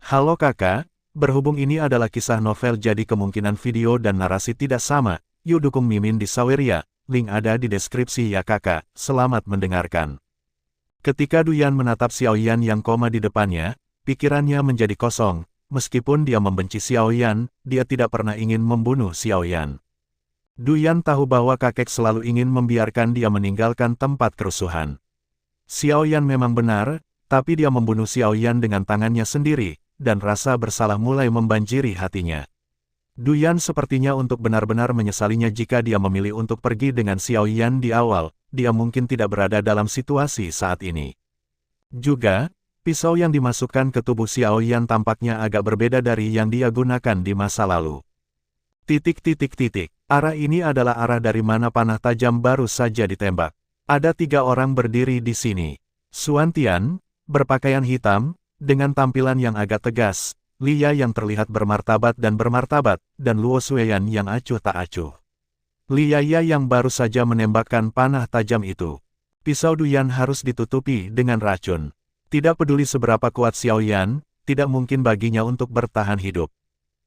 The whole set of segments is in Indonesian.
Halo kakak, berhubung ini adalah kisah novel jadi kemungkinan video dan narasi tidak sama, yuk dukung Mimin di Saweria, link ada di deskripsi ya kakak, selamat mendengarkan. Ketika Duyan menatap Xiaoyan yang koma di depannya, pikirannya menjadi kosong, meskipun dia membenci Xiaoyan, dia tidak pernah ingin membunuh Xiaoyan. Duyan tahu bahwa kakek selalu ingin membiarkan dia meninggalkan tempat kerusuhan. Xiaoyan memang benar, tapi dia membunuh Xiaoyan dengan tangannya sendiri, dan rasa bersalah mulai membanjiri hatinya. Duyan sepertinya untuk benar-benar menyesalinya jika dia memilih untuk pergi dengan Xiaoyan di awal, dia mungkin tidak berada dalam situasi saat ini. Juga, pisau yang dimasukkan ke tubuh Xiaoyan tampaknya agak berbeda dari yang dia gunakan di masa lalu. Arah ini adalah arah dari mana panah tajam baru saja ditembak. Ada 3 orang berdiri di sini. Xuan Tian, berpakaian hitam, dengan tampilan yang agak tegas, Lia yang terlihat bermartabat, dan Luo Xueyan yang acuh tak acuh. Lia yang baru saja menembakkan panah tajam itu. Pisau Duyan harus ditutupi dengan racun. Tidak peduli seberapa kuat Xiaoyan, tidak mungkin baginya untuk bertahan hidup.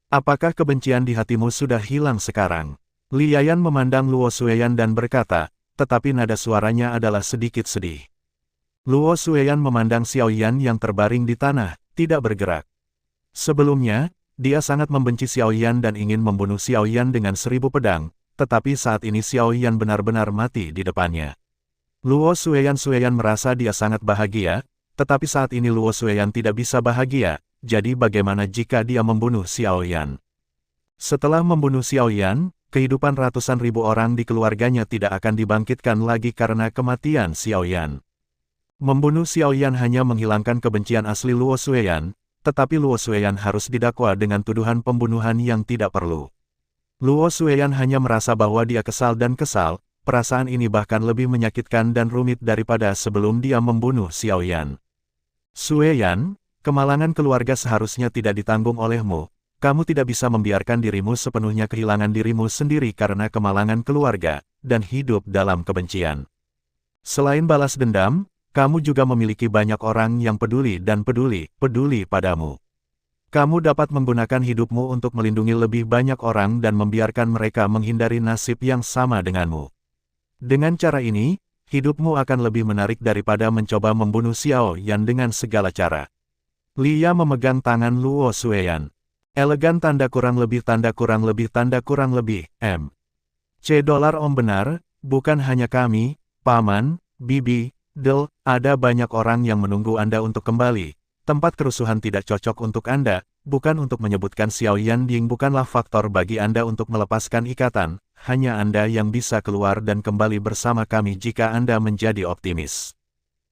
Apakah kebencian di hatimu sudah hilang sekarang? Liayan memandang Luo Xueyan dan berkata, tetapi nada suaranya adalah sedikit sedih. Luo Xueyan memandang Xiaoyan yang terbaring di tanah, tidak bergerak. Sebelumnya, dia sangat membenci Xiaoyan dan ingin membunuh Xiaoyan dengan 1000 pedang, tetapi saat ini Xiaoyan benar-benar mati di depannya. Luo Xueyan merasa dia sangat bahagia, tetapi saat ini Luo Xueyan tidak bisa bahagia, jadi bagaimana jika dia membunuh Xiaoyan? Setelah membunuh Xiaoyan, kehidupan ratusan ribu orang di keluarganya tidak akan dibangkitkan lagi karena kematian Xiaoyan. Membunuh Xiaoyan hanya menghilangkan kebencian asli Luo Xueyan, tetapi Luo Xueyan harus didakwa dengan tuduhan pembunuhan yang tidak perlu. Luo Xueyan hanya merasa bahwa dia kesal, perasaan ini bahkan lebih menyakitkan dan rumit daripada sebelum dia membunuh Xiaoyan. Xueyan, kemalangan keluarga seharusnya tidak ditanggung olehmu. Kamu tidak bisa membiarkan dirimu sepenuhnya kehilangan dirimu sendiri karena kemalangan keluarga, dan hidup dalam kebencian. Selain balas dendam, kamu juga memiliki banyak orang yang peduli padamu. Kamu dapat menggunakan hidupmu untuk melindungi lebih banyak orang dan membiarkan mereka menghindari nasib yang sama denganmu. Dengan cara ini, hidupmu akan lebih menarik daripada mencoba membunuh Xiaoyan dengan segala cara. Lia memegang tangan Luo Xueyan. Elegan M. $. Om benar, bukan hanya kami, Paman, Bibi, Del, ada banyak orang yang menunggu Anda untuk kembali. Tempat kerusuhan tidak cocok untuk Anda, bukan untuk menyebutkan Xiaoyan Ding bukanlah faktor bagi Anda untuk melepaskan ikatan, hanya Anda yang bisa keluar dan kembali bersama kami jika Anda menjadi optimis.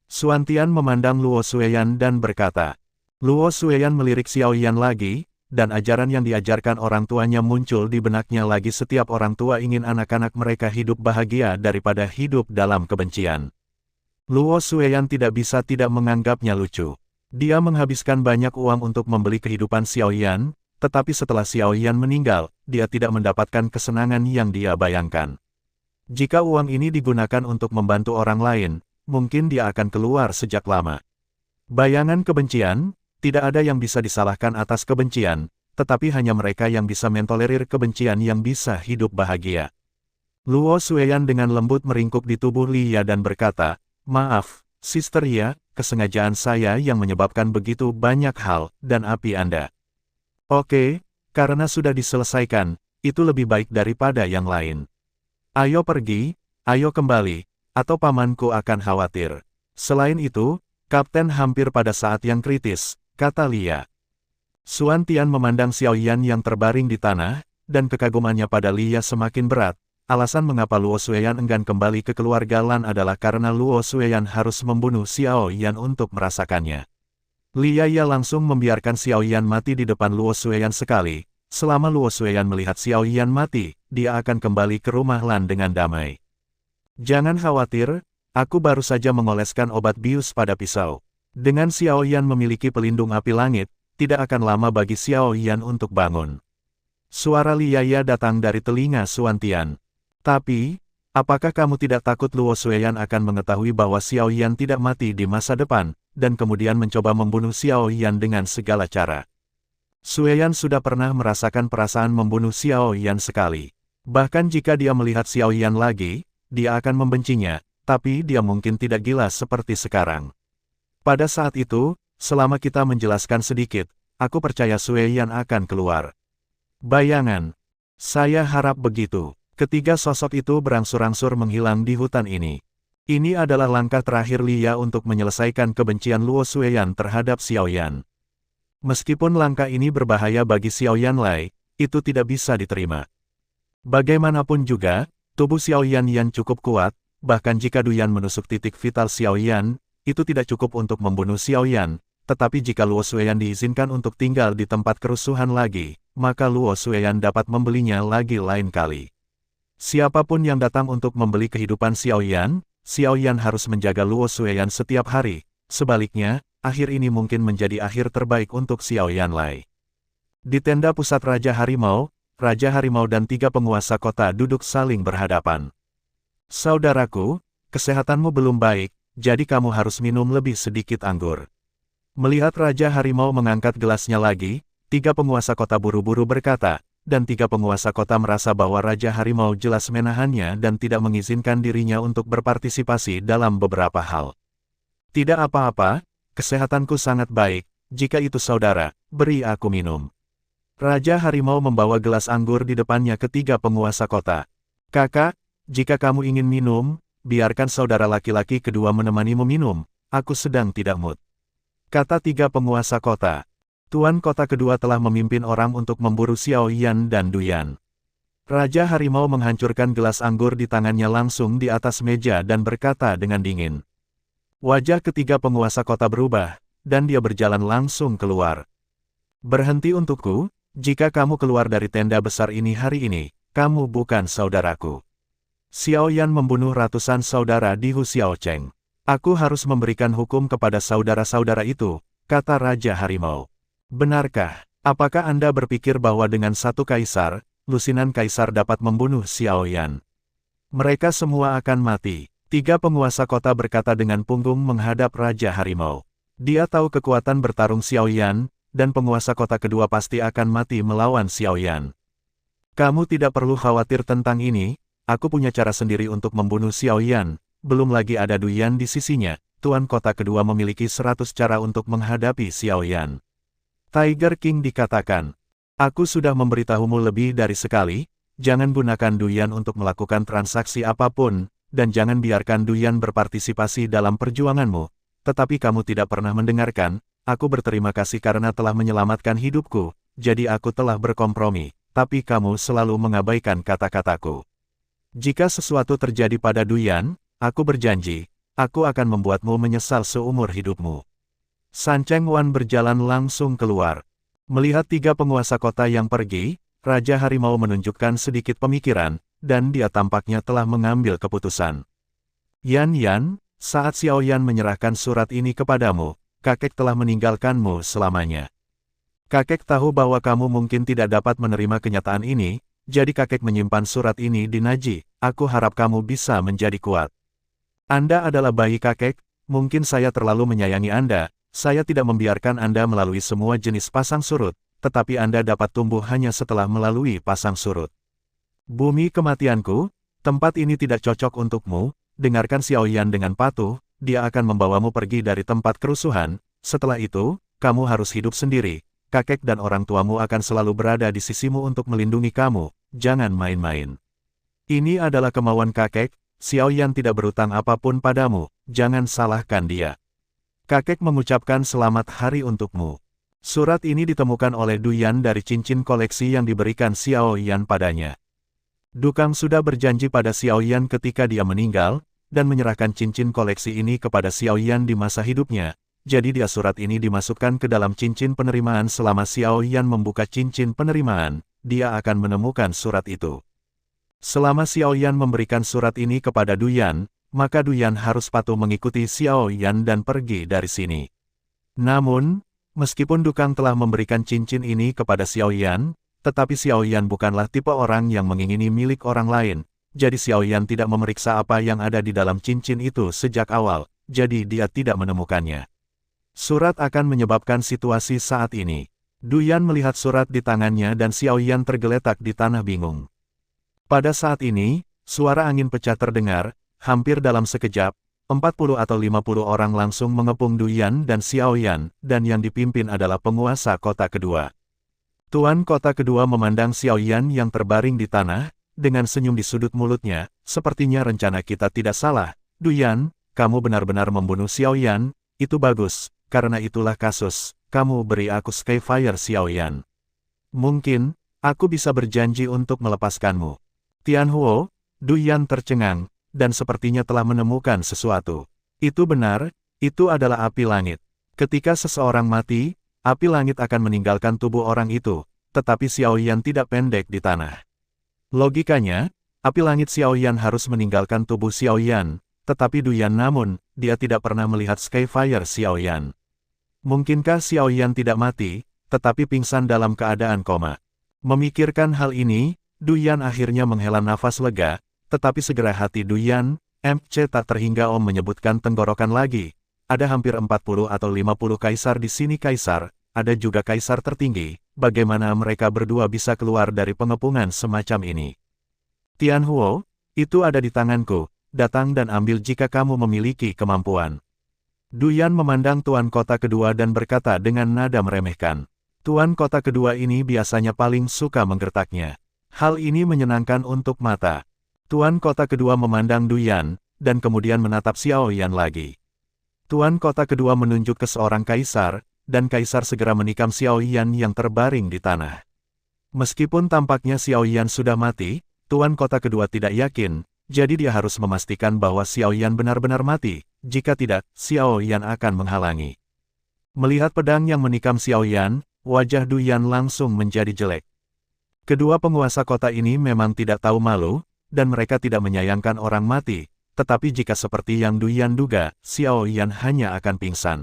Xuan Tian memandang Luo Xueyan dan berkata. Luo Xueyan melirik Xiaoyan lagi, dan ajaran yang diajarkan orang tuanya muncul di benaknya lagi. Setiap orang tua ingin anak-anak mereka hidup bahagia daripada hidup dalam kebencian. Luo Xueyan tidak bisa tidak menganggapnya lucu. Dia menghabiskan banyak uang untuk membeli kehidupan Xiaoyan, tetapi setelah Xiaoyan meninggal, dia tidak mendapatkan kesenangan yang dia bayangkan. Jika uang ini digunakan untuk membantu orang lain, mungkin dia akan keluar sejak lama. Bayangan kebencian, tidak ada yang bisa disalahkan atas kebencian, tetapi hanya mereka yang bisa mentolerir kebencian yang bisa hidup bahagia. Luo Xueyan dengan lembut meringkuk di tubuh Lia dan berkata, maaf, Sister Lia, kesengajaan saya yang menyebabkan begitu banyak hal, dan api Anda. Oke, karena sudah diselesaikan, itu lebih baik daripada yang lain. Ayo pergi, ayo kembali, atau pamanku akan khawatir. Selain itu, Kapten hampir pada saat yang kritis, kata Lia. Xuan Tian memandang Xiaoyan yang terbaring di tanah, dan kekagumannya pada Lia semakin berat. Alasan mengapa Luo Xueyan enggan kembali ke keluarga Lan adalah karena Luo Xueyan harus membunuh Xiaoyan untuk merasakannya. Lia langsung membiarkan Xiaoyan mati di depan Luo Xueyan sekali. Selama Luo Xueyan melihat Xiaoyan mati, dia akan kembali ke rumah Lan dengan damai. Jangan khawatir, aku baru saja mengoleskan obat bius pada pisau. Dengan Xiaoyan memiliki pelindung api langit, tidak akan lama bagi Xiaoyan untuk bangun. Suara Lia datang dari telinga Xuan Tian. Tapi, apakah kamu tidak takut Luo Xueyan akan mengetahui bahwa Xiaoyan tidak mati di masa depan, dan kemudian mencoba membunuh Xiaoyan dengan segala cara? Sue Yan sudah pernah merasakan perasaan membunuh Xiao Yan sekali. Bahkan jika dia melihat Xiao Yan lagi, dia akan membencinya, tapi dia mungkin tidak gila seperti sekarang. Pada saat itu, selama kita menjelaskan sedikit, aku percaya Sue Yan akan keluar. Bayangan. Saya harap begitu. Ketiga sosok itu berangsur-angsur menghilang di hutan ini. Ini adalah langkah terakhir Lia untuk menyelesaikan kebencian Luo Xueyan terhadap Xiao Yan. Meskipun langkah ini berbahaya bagi Xiao Yan Lai, itu tidak bisa diterima. Bagaimanapun juga, tubuh Xiao Yan cukup kuat, bahkan jika Du Yan menusuk titik vital Xiao Yan, itu tidak cukup untuk membunuh Xiao Yan, tetapi jika Luo Xueyan diizinkan untuk tinggal di tempat kerusuhan lagi, maka Luo Xueyan dapat membelinya lagi lain kali. Siapapun yang datang untuk membeli kehidupan Xiao Yan harus menjaga Luo Xueyan setiap hari. Sebaliknya, akhir ini mungkin menjadi akhir terbaik untuk Xiao Yan Lai. Di tenda pusat Raja Harimau dan 3 penguasa kota duduk saling berhadapan. Saudaraku, kesehatanmu belum baik, jadi kamu harus minum lebih sedikit anggur. Melihat Raja Harimau mengangkat gelasnya lagi, 3 penguasa kota buru-buru berkata, dan 3 penguasa kota merasa bahwa Raja Harimau jelas menahannya dan tidak mengizinkan dirinya untuk berpartisipasi dalam beberapa hal. Tidak apa-apa, kesehatanku sangat baik, jika itu saudara, beri aku minum. Raja Harimau membawa gelas anggur di depannya ke 3 penguasa kota. Kakak, jika kamu ingin minum, biarkan saudara laki-laki kedua menemanimu minum, aku sedang tidak mood. Kata 3 penguasa kota. Tuan kota kedua telah memimpin orang untuk memburu Xiao Yan dan Du Yan. Raja Harimau menghancurkan gelas anggur di tangannya langsung di atas meja dan berkata dengan dingin. Wajah ketiga penguasa kota berubah, dan dia berjalan langsung keluar. Berhenti untukku, jika kamu keluar dari tenda besar ini hari ini, kamu bukan saudaraku. Xiao Yan membunuh ratusan saudara di Hu Xiaocheng. Aku harus memberikan hukum kepada saudara-saudara itu, kata Raja Harimau. Benarkah? Apakah Anda berpikir bahwa dengan satu kaisar, lusinan kaisar dapat membunuh Xiao Yan? Mereka semua akan mati. 3 penguasa kota berkata dengan punggung menghadap Raja Harimau. Dia tahu kekuatan bertarung Xiao Yan, dan penguasa kota kedua pasti akan mati melawan Xiao Yan. Kamu tidak perlu khawatir tentang ini, aku punya cara sendiri untuk membunuh Xiao Yan, belum lagi ada Du Yan di sisinya, tuan kota kedua memiliki 100 cara untuk menghadapi Xiao Yan. Tiger King dikatakan, aku sudah memberitahumu lebih dari sekali, jangan gunakan Du Yan untuk melakukan transaksi apapun, dan jangan biarkan Du Yan berpartisipasi dalam perjuanganmu, tetapi kamu tidak pernah mendengarkan, aku berterima kasih karena telah menyelamatkan hidupku, jadi aku telah berkompromi, tapi kamu selalu mengabaikan kata-kataku. Jika sesuatu terjadi pada Du Yan, aku berjanji, aku akan membuatmu menyesal seumur hidupmu. San Cheng Wan berjalan langsung keluar. Melihat 3 penguasa kota yang pergi, Raja Harimau menunjukkan sedikit pemikiran, dan dia tampaknya telah mengambil keputusan. Yan, saat Xiao Yan menyerahkan surat ini kepadamu, kakek telah meninggalkanmu selamanya. Kakek tahu bahwa kamu mungkin tidak dapat menerima kenyataan ini, jadi kakek menyimpan surat ini di Naji, aku harap kamu bisa menjadi kuat. Anda adalah bayi kakek, mungkin saya terlalu menyayangi Anda, saya tidak membiarkan Anda melalui semua jenis pasang surut, tetapi Anda dapat tumbuh hanya setelah melalui pasang surut. Bumi kematianku, tempat ini tidak cocok untukmu, dengarkan Xiao Yan dengan patuh, dia akan membawamu pergi dari tempat kerusuhan, setelah itu, kamu harus hidup sendiri, kakek dan orang tuamu akan selalu berada di sisimu untuk melindungi kamu, jangan main-main. Ini adalah kemauan kakek, Xiao Yan tidak berutang apapun padamu, jangan salahkan dia. Kakek mengucapkan selamat hari untukmu. Surat ini ditemukan oleh Du Yan dari cincin koleksi yang diberikan Xiao Yan padanya. Dukang sudah berjanji pada Xiao Yan ketika dia meninggal, dan menyerahkan cincin koleksi ini kepada Xiao Yan di masa hidupnya, jadi surat ini dimasukkan ke dalam cincin penerimaan selama Xiao Yan membuka cincin penerimaan, dia akan menemukan surat itu. Selama Xiao Yan memberikan surat ini kepada Du Yan, maka Du Yan harus patuh mengikuti Xiao Yan dan pergi dari sini. Namun, meskipun Dukang telah memberikan cincin ini kepada Xiao Yan, tetapi Xiao Yan bukanlah tipe orang yang mengingini milik orang lain, jadi Xiao Yan tidak memeriksa apa yang ada di dalam cincin itu sejak awal, jadi dia tidak menemukannya. Surat akan menyebabkan situasi saat ini. Duyan melihat surat di tangannya dan Xiaoyan tergeletak di tanah bingung. Pada saat ini, suara angin pecah terdengar, hampir dalam sekejap, 40 atau 50 orang langsung mengepung Duyan dan Xiaoyan, dan yang dipimpin adalah penguasa kota kedua. Tuan kota kedua memandang Xiaoyan yang terbaring di tanah, dengan senyum di sudut mulutnya, sepertinya rencana kita tidak salah. Duyan, kamu benar-benar membunuh Xiaoyan, itu bagus, karena itulah kasus, kamu beri aku Skyfire Xiaoyan. Mungkin, aku bisa berjanji untuk melepaskanmu. Tianhuo, Duyan tercengang, dan sepertinya telah menemukan sesuatu. Itu benar, itu adalah api langit. Ketika seseorang mati, api langit akan meninggalkan tubuh orang itu, tetapi Xiaoyan tidak pendek di tanah. Logikanya, api langit Xiaoyan harus meninggalkan tubuh Xiaoyan, tetapi Duyan namun, dia tidak pernah melihat Skyfire Xiaoyan. Mungkinkah Xiaoyan tidak mati, tetapi pingsan dalam keadaan koma? Memikirkan hal ini, Duyan akhirnya menghela nafas lega, tetapi segera hati Duyan, tak terhingga menyebutkan tenggorokan lagi. Ada hampir 40 atau 50 kaisar di sini kaisar, ada juga kaisar tertinggi, bagaimana mereka berdua bisa keluar dari pengepungan semacam ini? Tianhuo, itu ada di tanganku, datang dan ambil jika kamu memiliki kemampuan. Duyan memandang tuan kota kedua dan berkata dengan nada meremehkan. Tuan kota kedua ini biasanya paling suka menggertaknya. Hal ini menyenangkan untuk mata. Tuan kota kedua memandang Duyan, dan kemudian menatap Xiaoyan lagi. Tuan kota kedua menunjuk ke seorang kaisar, dan kaisar segera menikam Xiaoyan yang terbaring di tanah. Meskipun tampaknya Xiaoyan sudah mati, tuan kota kedua tidak yakin, jadi dia harus memastikan bahwa Xiaoyan benar-benar mati, jika tidak, Xiaoyan akan menghalangi. Melihat pedang yang menikam Xiaoyan, wajah Duyan langsung menjadi jelek. Kedua penguasa kota ini memang tidak tahu malu, dan mereka tidak menyayangkan orang mati, tetapi jika seperti yang Duyan duga, Xiaoyan hanya akan pingsan.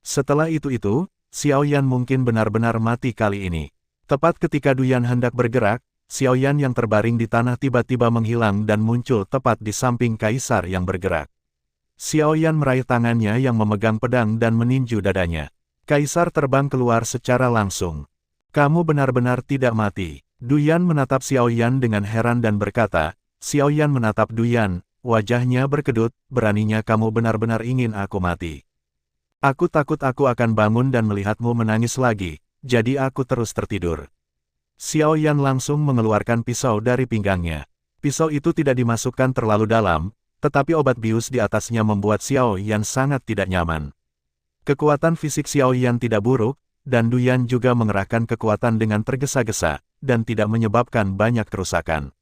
Setelah itu, Xiaoyan mungkin benar-benar mati kali ini. Tepat ketika Duyan hendak bergerak, Xiaoyan yang terbaring di tanah tiba-tiba menghilang dan muncul tepat di samping kaisar yang bergerak. Xiaoyan meraih tangannya yang memegang pedang dan meninju dadanya. Kaisar terbang keluar secara langsung. Kamu benar-benar tidak mati. Duyan menatap Xiaoyan dengan heran dan berkata, Xiaoyan menatap Duyan, wajahnya berkedut, beraninya kamu benar-benar ingin aku mati. Aku takut aku akan bangun dan melihatmu menangis lagi, jadi aku terus tertidur. Xiaoyan langsung mengeluarkan pisau dari pinggangnya. Pisau itu tidak dimasukkan terlalu dalam, tetapi obat bius di atasnya membuat Xiaoyan sangat tidak nyaman. Kekuatan fisik Xiaoyan tidak buruk, dan Duyan juga mengerahkan kekuatan dengan tergesa-gesa, dan tidak menyebabkan banyak kerusakan.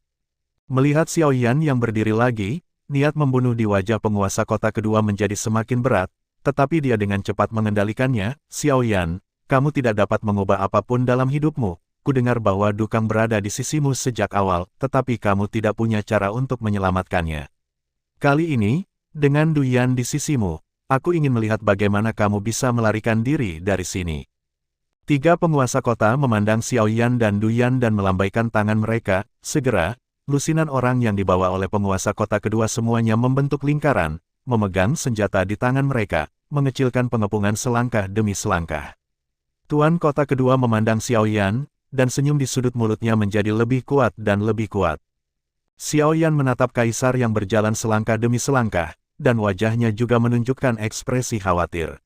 Melihat Xiaoyan yang berdiri lagi, niat membunuh di wajah penguasa kota kedua menjadi semakin berat, tetapi dia dengan cepat mengendalikannya. Xiaoyan, kamu tidak dapat mengubah apapun dalam hidupmu. Kudengar bahwa Dukang berada di sisimu sejak awal, tetapi kamu tidak punya cara untuk menyelamatkannya. Kali ini, dengan Duyan di sisimu, aku ingin melihat bagaimana kamu bisa melarikan diri dari sini. Tiga penguasa kota memandang Xiaoyan dan Duyan dan melambaikan tangan mereka. Segera, lusinan orang yang dibawa oleh penguasa kota kedua semuanya membentuk lingkaran, memegang senjata di tangan mereka, mengecilkan pengepungan selangkah demi selangkah. Tuan kota kedua memandang Xiaoyan, dan senyum di sudut mulutnya menjadi lebih kuat dan lebih kuat. Xiaoyan menatap kaisar yang berjalan selangkah demi selangkah, dan wajahnya juga menunjukkan ekspresi khawatir.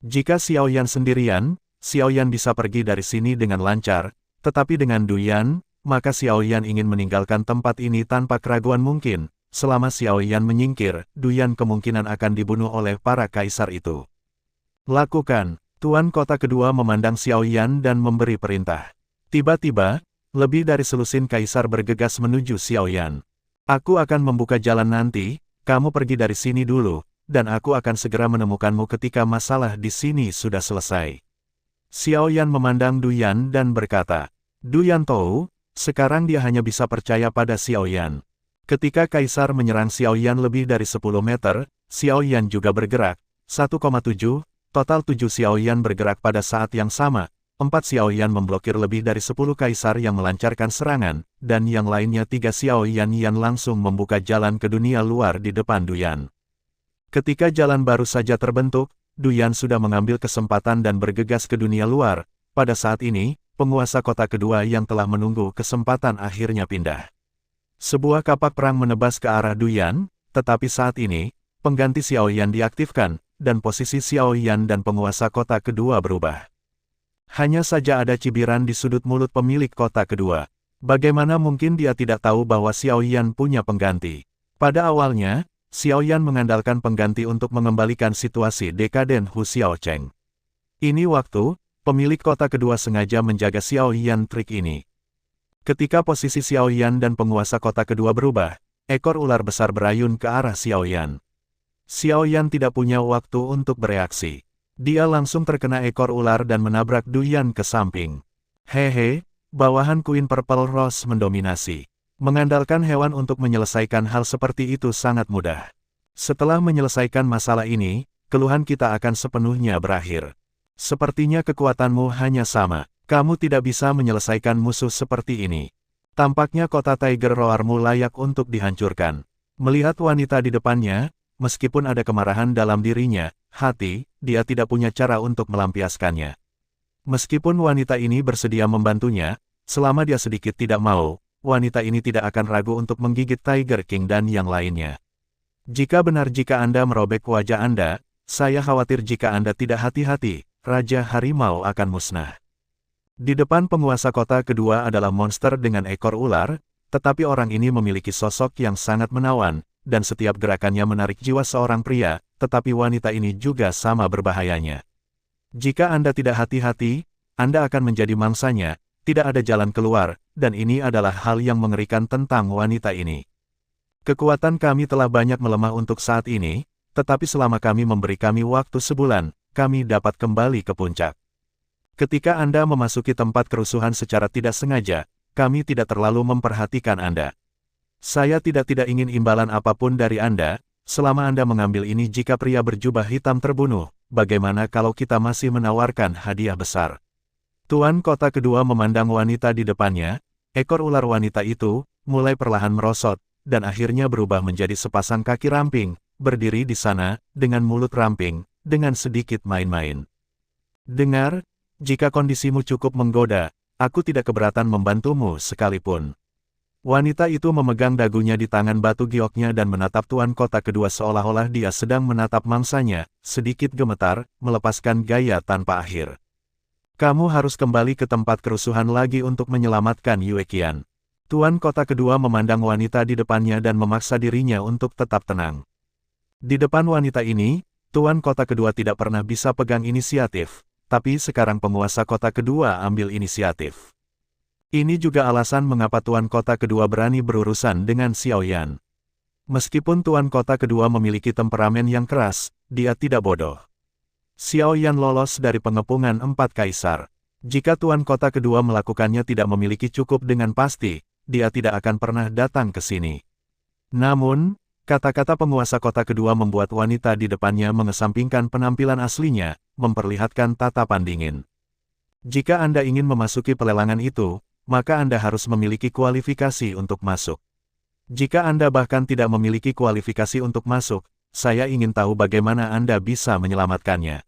Jika Xiaoyan sendirian, Xiaoyan bisa pergi dari sini dengan lancar, tetapi dengan Duyan, maka Xiaoyan ingin meninggalkan tempat ini tanpa keraguan mungkin. Selama Xiaoyan menyingkir, Duyan kemungkinan akan dibunuh oleh para kaisar itu. Lakukan, tuan kota kedua memandang Xiaoyan dan memberi perintah. Tiba-tiba, lebih dari selusin kaisar bergegas menuju Xiaoyan. Aku akan membuka jalan nanti, kamu pergi dari sini dulu, dan aku akan segera menemukanmu ketika masalah di sini sudah selesai. Xiaoyan memandang Duyan dan berkata, Duyan tahu, sekarang dia hanya bisa percaya pada Xiaoyan. Ketika kaisar menyerang Xiaoyan lebih dari 10 meter, Xiaoyan juga bergerak. 1,7, total 7 Xiaoyan bergerak pada saat yang sama. 4 Xiaoyan memblokir lebih dari 10 kaisar yang melancarkan serangan, dan yang lainnya 3 Xiaoyan yang langsung membuka jalan ke dunia luar di depan Duyan. Ketika jalan baru saja terbentuk, Duyan sudah mengambil kesempatan dan bergegas ke dunia luar. pada saat ini, penguasa kota kedua yang telah menunggu kesempatan akhirnya pindah. Sebuah kapak perang menebas ke arah Duyan, tetapi saat ini, pengganti Xiao Yan diaktifkan, dan posisi Xiao Yan dan penguasa kota kedua berubah. Hanya saja ada cibiran di sudut mulut pemilik kota kedua. Bagaimana mungkin dia tidak tahu bahwa Xiao Yan punya pengganti? Pada awalnya, Xiao Yan mengandalkan pengganti untuk mengembalikan situasi dekaden Hu Xiaocheng. Ini waktu, pemilik kota kedua sengaja menjaga Xiao Yan trik ini. Ketika posisi Xiao Yan dan penguasa kota kedua berubah, ekor ular besar berayun ke arah Xiao Yan. Xiao Yan tidak punya waktu untuk bereaksi. Dia langsung terkena ekor ular dan menabrak Duyan ke samping. Hehe, bawahan Queen Purple Rose mendominasi. Mengandalkan hewan untuk menyelesaikan hal seperti itu sangat mudah. Setelah menyelesaikan masalah ini, keluhan kita akan sepenuhnya berakhir. Sepertinya kekuatanmu hanya sama. Kamu tidak bisa menyelesaikan musuh seperti ini. Tampaknya kota Tiger Roarmu layak untuk dihancurkan. Melihat wanita di depannya, meskipun ada kemarahan dalam dirinya, dia tidak punya cara untuk melampiaskannya. Meskipun wanita ini bersedia membantunya, selama dia sedikit tidak mau, wanita ini tidak akan ragu untuk menggigit Tiger King dan yang lainnya. Jika benar jika Anda merobek wajah Anda, saya khawatir jika Anda tidak hati-hati, Raja Harimau akan musnah. Di depan penguasa kota kedua adalah monster dengan ekor ular, tetapi orang ini memiliki sosok yang sangat menawan, dan setiap gerakannya menarik jiwa seorang pria, tetapi wanita ini juga sama berbahayanya. Jika Anda tidak hati-hati, Anda akan menjadi mangsanya, tidak ada jalan keluar, dan ini adalah hal yang mengerikan tentang wanita ini. Kekuatan kami telah banyak melemah untuk saat ini, tetapi selama kami memberi kami waktu sebulan, kami dapat kembali ke puncak. Ketika Anda memasuki tempat kerusuhan secara tidak sengaja, kami tidak terlalu memperhatikan Anda. Saya tidak ingin imbalan apapun dari Anda, selama Anda mengambil ini jika pria berjubah hitam terbunuh, bagaimana kalau kita masih menawarkan hadiah besar? Tuan kota kedua memandang wanita di depannya, ekor ular wanita itu, mulai perlahan merosot, dan akhirnya berubah menjadi sepasang kaki ramping, berdiri di sana, dengan mulut ramping, dengan sedikit main-main. Dengar, jika kondisimu cukup menggoda, aku tidak keberatan membantumu sekalipun. Wanita itu memegang dagunya di tangan batu gioknya dan menatap tuan kota kedua seolah-olah dia sedang menatap mangsanya, sedikit gemetar, melepaskan gaya tanpa akhir. Kamu harus kembali ke tempat kerusuhan lagi untuk menyelamatkan Yue Qian. Tuan kota kedua memandang wanita di depannya dan memaksa dirinya untuk tetap tenang. Di depan wanita ini, tuan kota kedua tidak pernah bisa pegang inisiatif, tapi sekarang penguasa kota kedua ambil inisiatif. Ini juga alasan mengapa tuan kota kedua berani berurusan dengan Xiao Yan. Meskipun tuan kota kedua memiliki temperamen yang keras, dia tidak bodoh. Xiao Yan lolos dari pengepungan 4 kaisar. Jika tuan kota kedua melakukannya tidak memiliki cukup dengan pasti, dia tidak akan pernah datang ke sini. Namun, kata-kata penguasa kota kedua membuat wanita di depannya mengesampingkan penampilan aslinya, memperlihatkan tatapan dingin. Jika Anda ingin memasuki pelelangan itu, maka Anda harus memiliki kualifikasi untuk masuk. Jika Anda bahkan tidak memiliki kualifikasi untuk masuk, saya ingin tahu bagaimana Anda bisa menyelamatkannya.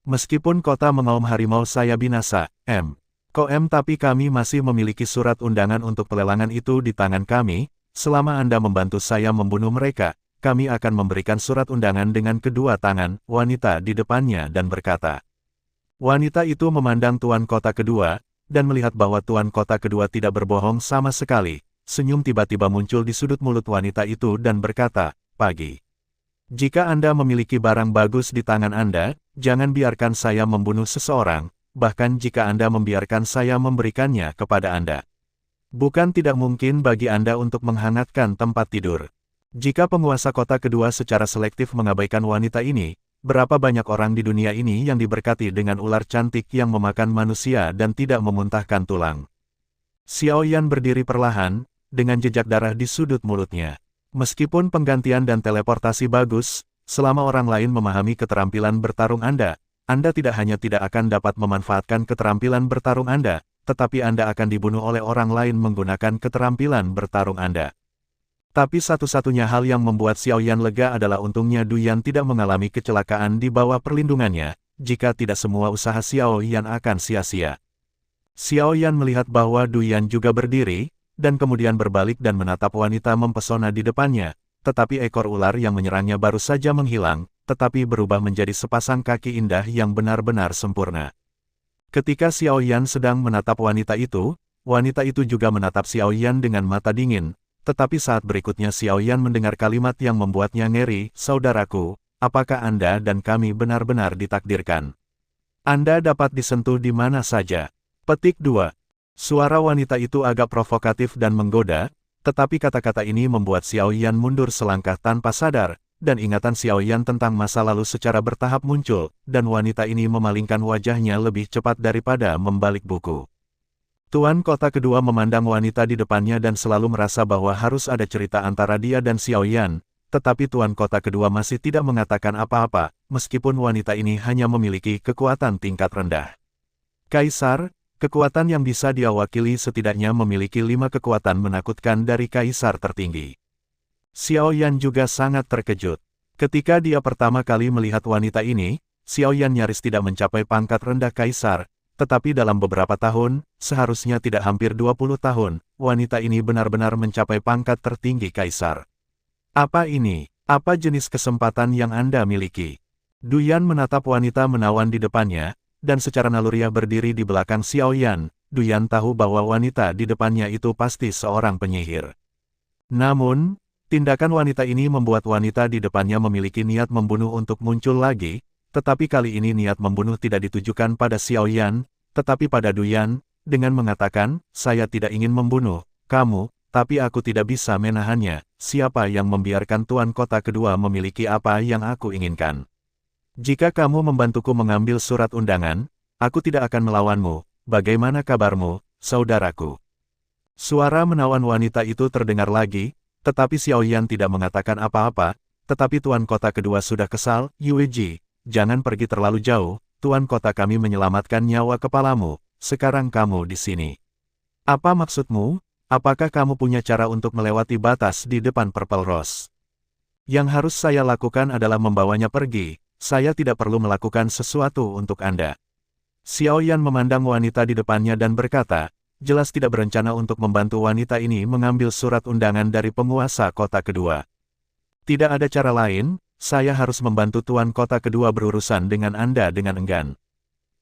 Meskipun kota mengaum harimau saya binasa, tapi kami masih memiliki surat undangan untuk pelelangan itu di tangan kami. Selama Anda membantu saya membunuh mereka, kami akan memberikan surat undangan dengan kedua tangan, wanita di depannya dan berkata. Wanita itu memandang tuan kota kedua, dan melihat bahwa tuan kota kedua tidak berbohong sama sekali. Senyum tiba-tiba muncul di sudut mulut wanita itu dan berkata, "Pagi. Jika Anda memiliki barang bagus di tangan Anda, jangan biarkan saya membunuh seseorang, bahkan jika Anda membiarkan saya memberikannya kepada Anda. Bukan tidak mungkin bagi Anda untuk menghangatkan tempat tidur." Jika penguasa kota kedua secara selektif mengabaikan wanita ini, berapa banyak orang di dunia ini yang diberkati dengan ular cantik yang memakan manusia dan tidak memuntahkan tulang. Xiao Yan berdiri perlahan, dengan jejak darah di sudut mulutnya. Meskipun penggantian dan teleportasi bagus, selama orang lain memahami keterampilan bertarung Anda tidak hanya tidak akan dapat memanfaatkan keterampilan bertarung Anda, tetapi Anda akan dibunuh oleh orang lain menggunakan keterampilan bertarung Anda. Tapi satu-satunya hal yang membuat Xiao Yan lega adalah untungnya Duyan tidak mengalami kecelakaan di bawah perlindungannya, jika tidak semua usaha Xiao Yan akan sia-sia. Xiao Yan melihat bahwa Du Yan juga berdiri, dan kemudian berbalik dan menatap wanita mempesona di depannya, tetapi ekor ular yang menyerangnya baru saja menghilang, tetapi berubah menjadi sepasang kaki indah yang benar-benar sempurna. Ketika Xiao Yan sedang menatap wanita itu juga menatap Xiao Yan dengan mata dingin, tetapi saat berikutnya Xiao Yan mendengar kalimat yang membuatnya ngeri, "Saudaraku, apakah Anda dan kami benar-benar ditakdirkan? Anda dapat disentuh di mana saja." Petik 2. Suara wanita itu agak provokatif dan menggoda, tetapi kata-kata ini membuat Xiao Yan mundur selangkah tanpa sadar, dan ingatan Xiao Yan tentang masa lalu secara bertahap muncul, dan wanita ini memalingkan wajahnya lebih cepat daripada membalik buku. Tuan kota kedua memandang wanita di depannya dan selalu merasa bahwa harus ada cerita antara dia dan Xiao Yan, tetapi tuan kota kedua masih tidak mengatakan apa-apa, meskipun wanita ini hanya memiliki kekuatan tingkat rendah. Kaisar, kekuatan yang bisa dia wakili setidaknya memiliki 5 kekuatan menakutkan dari kaisar tertinggi. Xiao Yan juga sangat terkejut. Ketika dia pertama kali melihat wanita ini, Xiao Yan nyaris tidak mencapai pangkat rendah kaisar, tetapi dalam beberapa tahun, seharusnya tidak hampir 20 tahun, wanita ini benar-benar mencapai pangkat tertinggi kaisar. Apa ini? Apa jenis kesempatan yang Anda miliki? Du Yan menatap wanita menawan di depannya, dan secara naluriah berdiri di belakang Xiao Yan. Du Yan tahu bahwa wanita di depannya itu pasti seorang penyihir. Namun, tindakan wanita ini membuat wanita di depannya memiliki niat membunuh untuk muncul lagi, tetapi kali ini niat membunuh tidak ditujukan pada Xiao Yan, tetapi pada Du Yan, dengan mengatakan, "Saya tidak ingin membunuh kamu, tapi aku tidak bisa menahannya. Siapa yang membiarkan tuan kota kedua memiliki apa yang aku inginkan? Jika kamu membantuku mengambil surat undangan, aku tidak akan melawanmu. Bagaimana kabarmu, saudaraku?" Suara menawan wanita itu terdengar lagi, tetapi Xiao Yan tidak mengatakan apa-apa, tetapi tuan kota kedua sudah kesal. "Yue Ji, jangan pergi terlalu jauh, tuan kota kami menyelamatkan nyawa kepalamu, sekarang kamu di sini. Apa maksudmu? Apakah kamu punya cara untuk melewati batas di depan Purple Rose? Yang harus saya lakukan adalah membawanya pergi, saya tidak perlu melakukan sesuatu untuk Anda." Xiao Yan memandang wanita di depannya dan berkata, jelas tidak berencana untuk membantu wanita ini mengambil surat undangan dari penguasa kota kedua. "Tidak ada cara lain, saya harus membantu tuan kota kedua berurusan dengan Anda dengan enggan.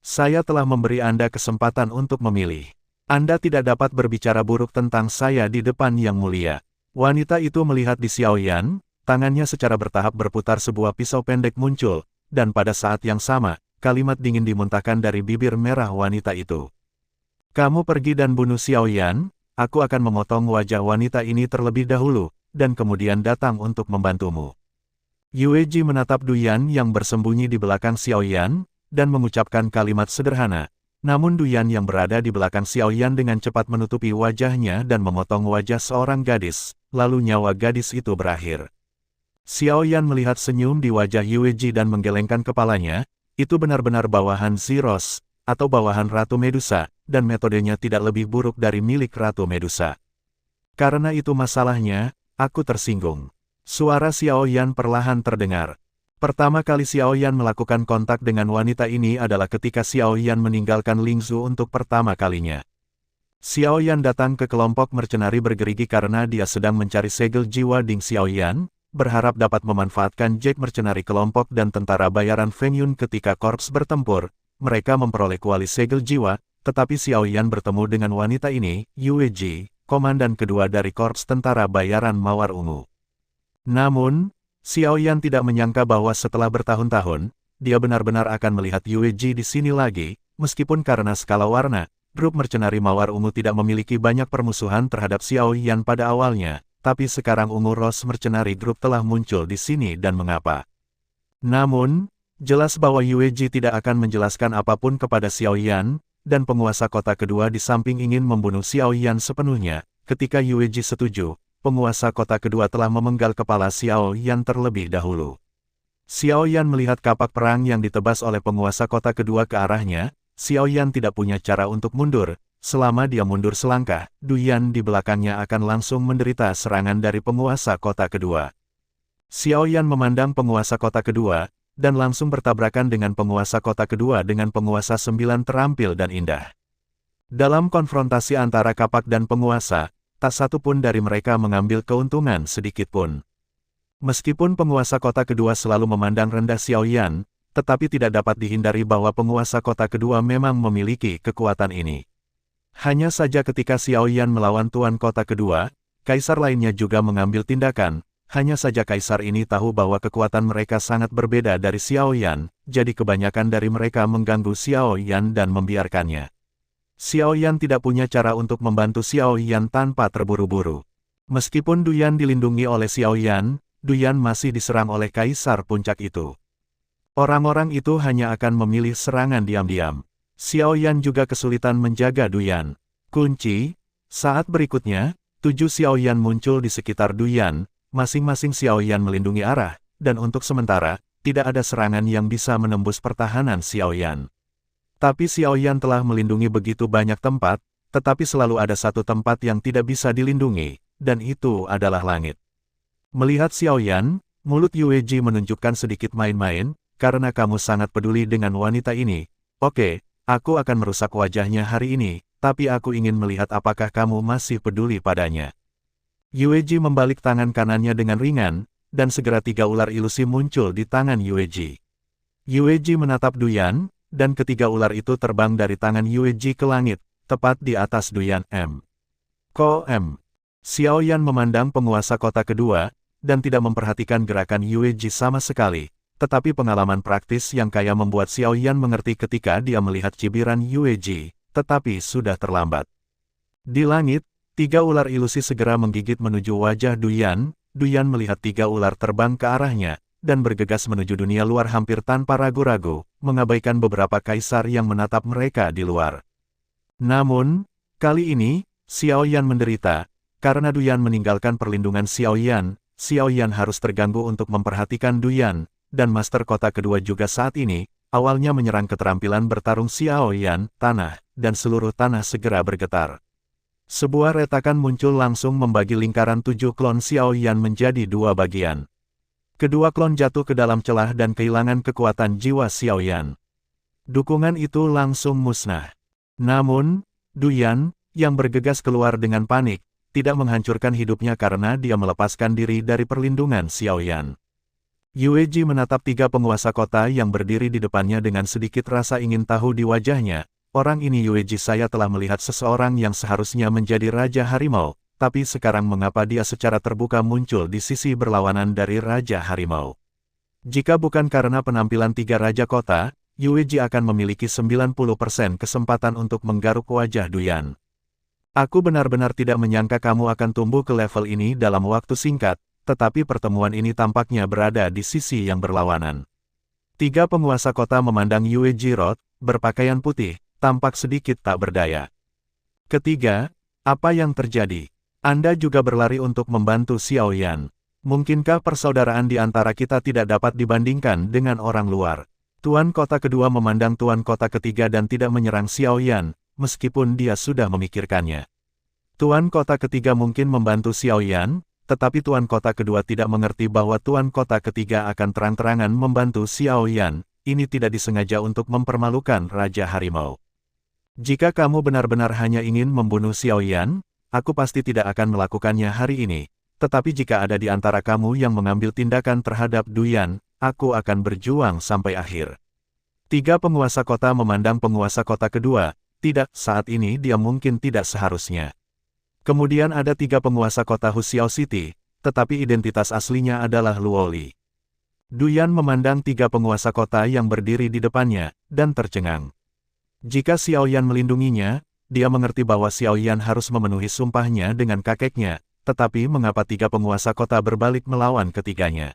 Saya telah memberi Anda kesempatan untuk memilih. Anda tidak dapat berbicara buruk tentang saya di depan yang mulia." Wanita itu melihat di Xiao Yan, tangannya secara bertahap berputar sebuah pisau pendek muncul, dan pada saat yang sama, kalimat dingin dimuntahkan dari bibir merah wanita itu. "Kamu pergi dan bunuh Xiao Yan, aku akan memotong wajah wanita ini terlebih dahulu, dan kemudian datang untuk membantumu." Yue Ji menatap Du Yan yang bersembunyi di belakang Xiao Yan, dan mengucapkan kalimat sederhana. Namun Du Yan yang berada di belakang Xiao Yan dengan cepat menutupi wajahnya dan memotong wajah seorang gadis, lalu nyawa gadis itu berakhir. Xiao Yan melihat senyum di wajah Yue Ji dan menggelengkan kepalanya, itu benar-benar bawahan Zeros, atau bawahan Ratu Medusa, dan metodenya tidak lebih buruk dari milik Ratu Medusa. "Karena itu masalahnya, aku tersinggung." Suara Xiao Yan perlahan terdengar. Pertama kali Xiao Yan melakukan kontak dengan wanita ini adalah ketika Xiao Yan meninggalkan Lingzhou untuk pertama kalinya. Xiao Yan datang ke kelompok mercenari bergerigi karena dia sedang mencari segel jiwa Ding Xiao Yan, berharap dapat memanfaatkan Jack mercenari kelompok dan tentara bayaran Feng Yun ketika korps bertempur. Mereka memperoleh kuali segel jiwa, tetapi Xiao Yan bertemu dengan wanita ini, Yue Ji, komandan kedua dari korps tentara bayaran Mawar Ungu. Namun, Xiao Yan tidak menyangka bahwa setelah bertahun-tahun, dia benar-benar akan melihat Yue Ji di sini lagi, meskipun karena skala warna, grup mercenari Mawar Ungu tidak memiliki banyak permusuhan terhadap Xiao Yan pada awalnya, tapi sekarang Ungu Rose Mercenary Group telah muncul di sini dan mengapa. Namun, jelas bahwa Yue Ji tidak akan menjelaskan apapun kepada Xiao Yan, dan penguasa kota kedua di samping ingin membunuh Xiao Yan sepenuhnya. Ketika Yue Ji setuju, penguasa kota kedua telah memenggal kepala Xiao Yan terlebih dahulu. Xiao Yan melihat kapak perang yang ditebas oleh penguasa kota kedua ke arahnya. Xiao Yan tidak punya cara untuk mundur. Selama dia mundur selangkah, Du Yan di belakangnya akan langsung menderita serangan dari penguasa kota kedua. Xiao Yan memandang penguasa kota kedua, dan langsung bertabrakan dengan penguasa kota kedua dengan penguasa 9 terampil dan indah. Dalam konfrontasi antara kapak dan penguasa, tak satu pun dari mereka mengambil keuntungan sedikit pun. Meskipun penguasa kota kedua selalu memandang rendah Xiao Yan, tetapi tidak dapat dihindari bahwa penguasa kota kedua memang memiliki kekuatan ini. Hanya saja ketika Xiao Yan melawan tuan kota kedua, kaisar lainnya juga mengambil tindakan. Hanya saja kaisar ini tahu bahwa kekuatan mereka sangat berbeda dari Xiao Yan, jadi kebanyakan dari mereka mengganggu Xiao Yan dan membiarkannya. Xiao Yan tidak punya cara untuk membantu Xiao Yan tanpa terburu-buru. Meskipun Du Yan dilindungi oleh Xiao Yan, Du Yan masih diserang oleh kaisar puncak itu. Orang-orang itu hanya akan memilih serangan diam-diam. Xiao Yan juga kesulitan menjaga Du Yan. Kunci, saat berikutnya, 7 Xiao Yan muncul di sekitar Du Yan. Masing-masing Xiao Yan melindungi arah, dan untuk sementara, tidak ada serangan yang bisa menembus pertahanan Xiao Yan. Tapi Xiao Yan telah melindungi begitu banyak tempat, tetapi selalu ada satu tempat yang tidak bisa dilindungi, dan itu adalah langit. Melihat Xiao Yan, mulut Yue Ji menunjukkan sedikit main-main, karena kamu sangat peduli dengan wanita ini. Oke, aku akan merusak wajahnya hari ini, tapi aku ingin melihat apakah kamu masih peduli padanya. Yue Ji membalik tangan kanannya dengan ringan, dan segera 3 ular ilusi muncul di tangan Yue Ji. Yue Ji menatap Du Yan, dan ketiga ular itu terbang dari tangan Yue Ji ke langit, tepat di atas Du Yan. Ko M. Xiao Yan memandang penguasa kota kedua, dan tidak memperhatikan gerakan Yue Ji sama sekali, tetapi pengalaman praktis yang kaya membuat Xiao Yan mengerti ketika dia melihat cibiran Yue Ji, tetapi sudah terlambat. Di langit, 3 ular ilusi segera menggigit menuju wajah Du Yan. Du Yan melihat 3 ular terbang ke arahnya, dan bergegas menuju dunia luar hampir tanpa ragu-ragu, mengabaikan beberapa kaisar yang menatap mereka di luar. Namun, kali ini, Xiao Yan menderita, karena Du Yan meninggalkan perlindungan Xiao Yan. Xiao Yan harus terganggu untuk memperhatikan Du Yan, dan master kota kedua juga saat ini, awalnya menyerang keterampilan bertarung Xiao Yan, tanah, dan seluruh tanah segera bergetar. Sebuah retakan muncul langsung membagi lingkaran 7 klon Xiao Yan menjadi 2 bagian. Kedua klon jatuh ke dalam celah dan kehilangan kekuatan jiwa Xiao Yan. Dukungan itu langsung musnah. Namun, Du Yan, yang bergegas keluar dengan panik, tidak menghancurkan hidupnya karena dia melepaskan diri dari perlindungan Xiao Yan. Yue Ji menatap 3 penguasa kota yang berdiri di depannya dengan sedikit rasa ingin tahu di wajahnya. Orang ini Yue Ji, saya telah melihat seseorang yang seharusnya menjadi Raja Harimau, tapi sekarang mengapa dia secara terbuka muncul di sisi berlawanan dari Raja Harimau? Jika bukan karena penampilan 3 Raja Kota, Yue Ji akan memiliki 90% kesempatan untuk menggaruk wajah Du Yan. Aku benar-benar tidak menyangka kamu akan tumbuh ke level ini dalam waktu singkat, tetapi pertemuan ini tampaknya berada di sisi yang berlawanan. 3 penguasa kota memandang Yue Ji Rot, berpakaian putih, tampak sedikit tak berdaya. Ketiga, apa yang terjadi? Anda juga berlari untuk membantu Xiao Yan. Mungkinkah persaudaraan di antara kita tidak dapat dibandingkan dengan orang luar? Tuan kota kedua memandang tuan kota ketiga dan tidak menyerang Xiao Yan, meskipun dia sudah memikirkannya. Tuan kota ketiga mungkin membantu Xiao Yan, tetapi tuan kota kedua tidak mengerti bahwa tuan kota ketiga akan terang-terangan membantu Xiao Yan. Ini tidak disengaja untuk mempermalukan Raja Harimau. Jika kamu benar-benar hanya ingin membunuh Xiao Yan, aku pasti tidak akan melakukannya hari ini. Tetapi jika ada di antara kamu yang mengambil tindakan terhadap Du Yan, aku akan berjuang sampai akhir. 3 penguasa kota memandang penguasa kota kedua, tidak, saat ini dia mungkin tidak seharusnya. Kemudian ada 3 penguasa kota Huxiao City, tetapi identitas aslinya adalah Luoli. Du Yan memandang 3 penguasa kota yang berdiri di depannya, dan tercengang. Jika Xiao Yan melindunginya, dia mengerti bahwa Xiao Yan harus memenuhi sumpahnya dengan kakeknya, tetapi mengapa 3 penguasa kota berbalik melawan ketiganya?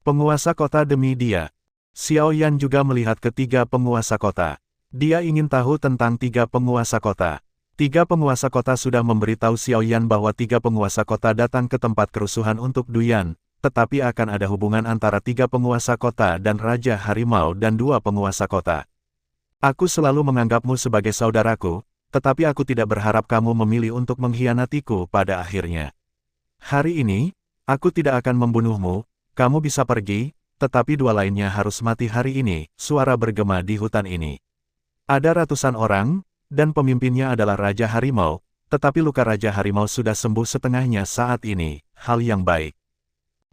Penguasa kota demi dia. Xiao Yan juga melihat ketiga penguasa kota. Dia ingin tahu tentang 3 penguasa kota. 3 penguasa kota sudah memberitahu Xiao Yan bahwa 3 penguasa kota datang ke tempat kerusuhan untuk Du Yan, tetapi akan ada hubungan antara 3 penguasa kota dan Raja Harimau dan 2 penguasa kota. Aku selalu menganggapmu sebagai saudaraku, tetapi aku tidak berharap kamu memilih untuk mengkhianatiku pada akhirnya. Hari ini, aku tidak akan membunuhmu, kamu bisa pergi, tetapi dua lainnya harus mati hari ini, suara bergema di hutan ini. Ada ratusan orang, dan pemimpinnya adalah Raja Harimau, tetapi luka Raja Harimau sudah sembuh setengahnya saat ini, hal yang baik.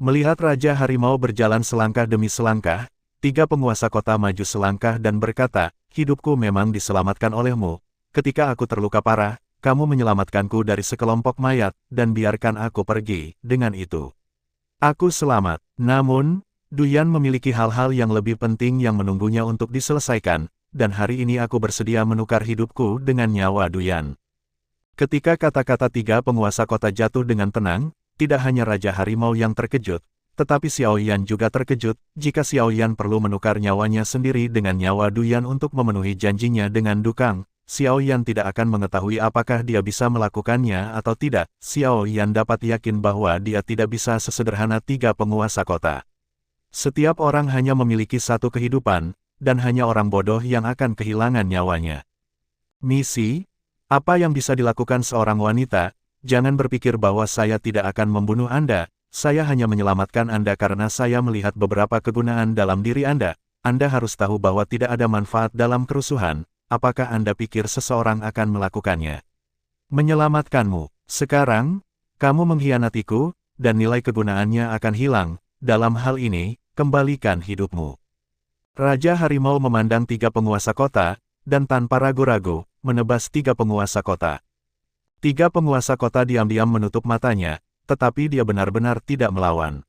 Melihat Raja Harimau berjalan selangkah demi selangkah, tiga penguasa kota maju selangkah dan berkata, hidupku memang diselamatkan olehmu. Ketika aku terluka parah, kamu menyelamatkanku dari sekelompok mayat, dan biarkan aku pergi. Dengan itu, aku selamat. Namun, Duyan memiliki hal-hal yang lebih penting yang menunggunya untuk diselesaikan, dan hari ini aku bersedia menukar hidupku dengan nyawa Duyan. Ketika kata-kata tiga penguasa kota jatuh dengan tenang, tidak hanya Raja Harimau yang terkejut, tetapi Xiao Yan juga terkejut. Jika Xiao Yan perlu menukar nyawanya sendiri dengan nyawa Duyan untuk memenuhi janjinya dengan Dukang, Xiao Yan tidak akan mengetahui apakah dia bisa melakukannya atau tidak. Xiao Yan dapat yakin bahwa dia tidak bisa sesederhana tiga penguasa kota. Setiap orang hanya memiliki satu kehidupan, dan hanya orang bodoh yang akan kehilangan nyawanya. Misi, apa yang bisa dilakukan seorang wanita? Jangan berpikir bahwa saya tidak akan membunuh Anda, saya hanya menyelamatkan Anda karena saya melihat beberapa kegunaan dalam diri Anda. Anda harus tahu bahwa tidak ada manfaat dalam kerusuhan. Apakah Anda pikir seseorang akan melakukannya? Menyelamatkanmu. Sekarang, kamu mengkhianatiku, dan nilai kegunaannya akan hilang. Dalam hal ini, kembalikan hidupmu. Raja Harimau memandang tiga penguasa kota, dan tanpa ragu-ragu, menebas tiga penguasa kota. Tiga penguasa kota diam-diam menutup matanya, tetapi dia benar-benar tidak melawan.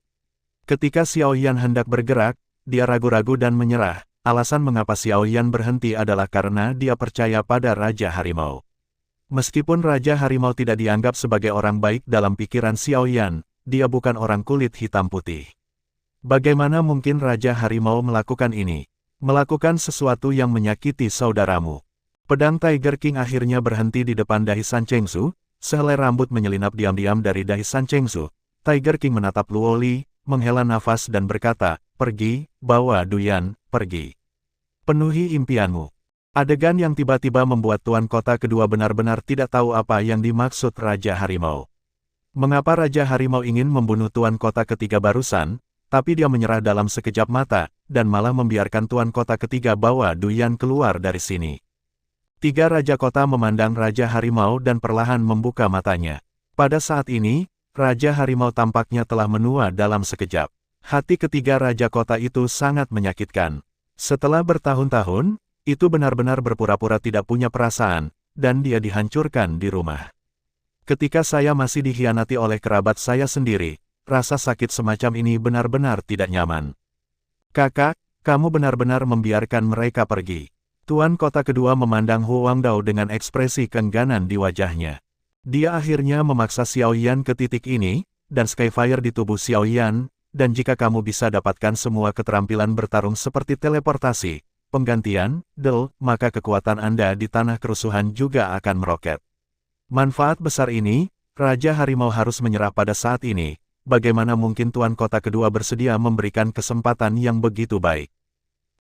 Ketika Xiao Yan hendak bergerak, dia ragu-ragu dan menyerah. Alasan mengapa Xiao Yan berhenti adalah karena dia percaya pada Raja Harimau. Meskipun Raja Harimau tidak dianggap sebagai orang baik dalam pikiran Xiao Yan, dia bukan orang kulit hitam putih. Bagaimana mungkin Raja Harimau melakukan ini? Melakukan sesuatu yang menyakiti saudaramu. Pedang Tiger King akhirnya berhenti di depan dahi San Chengsu, sehelai rambut menyelinap diam-diam dari dahi San Chengsu. Tiger King menatap Luo Li, menghela nafas dan berkata, pergi, bawa Duyan, pergi. Penuhi impianmu. Adegan yang tiba-tiba membuat tuan kota kedua benar-benar tidak tahu apa yang dimaksud Raja Harimau. Mengapa Raja Harimau ingin membunuh tuan kota ketiga barusan? Tapi dia menyerah dalam sekejap mata, dan malah membiarkan tuan kota ketiga bawa Duyan keluar dari sini. Tiga raja kota memandang Raja Harimau dan perlahan membuka matanya. Pada saat ini, Raja Harimau tampaknya telah menua dalam sekejap. Hati ketiga raja kota itu sangat menyakitkan. Setelah bertahun-tahun, itu benar-benar berpura-pura tidak punya perasaan, dan dia dihancurkan di rumah. Ketika saya masih dikhianati oleh kerabat saya sendiri, rasa sakit semacam ini benar-benar tidak nyaman. Kakak, kamu benar-benar membiarkan mereka pergi. Tuan kota kedua memandang Hu Wangdao dengan ekspresi keengganan di wajahnya. Dia akhirnya memaksa Xiao Yan ke titik ini, dan Skyfire di tubuh Xiao Yan, dan jika kamu bisa dapatkan semua keterampilan bertarung seperti teleportasi, penggantian, maka kekuatan Anda di tanah kerusuhan juga akan meroket. Manfaat besar ini, Raja Harimau harus menyerah pada saat ini. Bagaimana mungkin tuan kota kedua bersedia memberikan kesempatan yang begitu baik?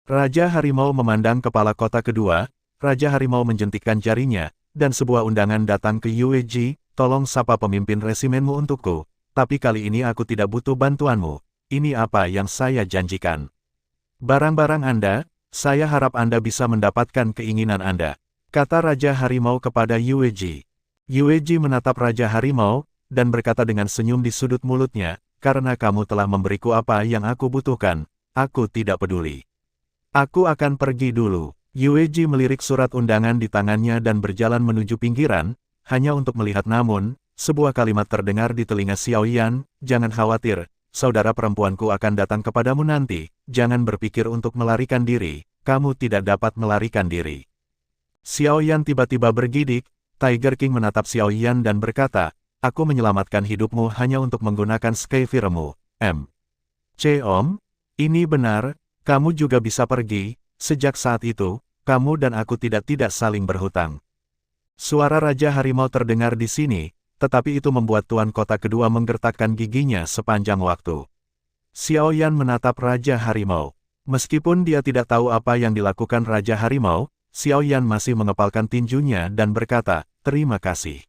Raja Harimau memandang kepala kota kedua, Raja Harimau menjentikkan jarinya, dan sebuah undangan datang ke Yue Ji, tolong sapa pemimpin resimenmu untukku, tapi kali ini aku tidak butuh bantuanmu, ini apa yang saya janjikan. Barang-barang Anda, saya harap Anda bisa mendapatkan keinginan Anda, kata Raja Harimau kepada Yue Ji. Yue Ji menatap Raja Harimau, dan berkata dengan senyum di sudut mulutnya, karena kamu telah memberiku apa yang aku butuhkan, aku tidak peduli. Aku akan pergi dulu. Yue Ji melirik surat undangan di tangannya dan berjalan menuju pinggiran, hanya untuk melihat namun, sebuah kalimat terdengar di telinga Xiao Yan, jangan khawatir, saudara perempuanku akan datang kepadamu nanti, jangan berpikir untuk melarikan diri, kamu tidak dapat melarikan diri. Xiao Yan tiba-tiba bergidik, Tiger King menatap Xiao Yan dan berkata, aku menyelamatkan hidupmu hanya untuk menggunakan Skyfire-mu, Om, ini benar, kamu juga bisa pergi, sejak saat itu, kamu dan aku tidak saling berhutang. Suara Raja Harimau terdengar di sini, tetapi itu membuat tuan kota kedua menggertakkan giginya sepanjang waktu. Xiao Yan menatap Raja Harimau. Meskipun dia tidak tahu apa yang dilakukan Raja Harimau, Xiao Yan masih mengepalkan tinjunya dan berkata, terima kasih.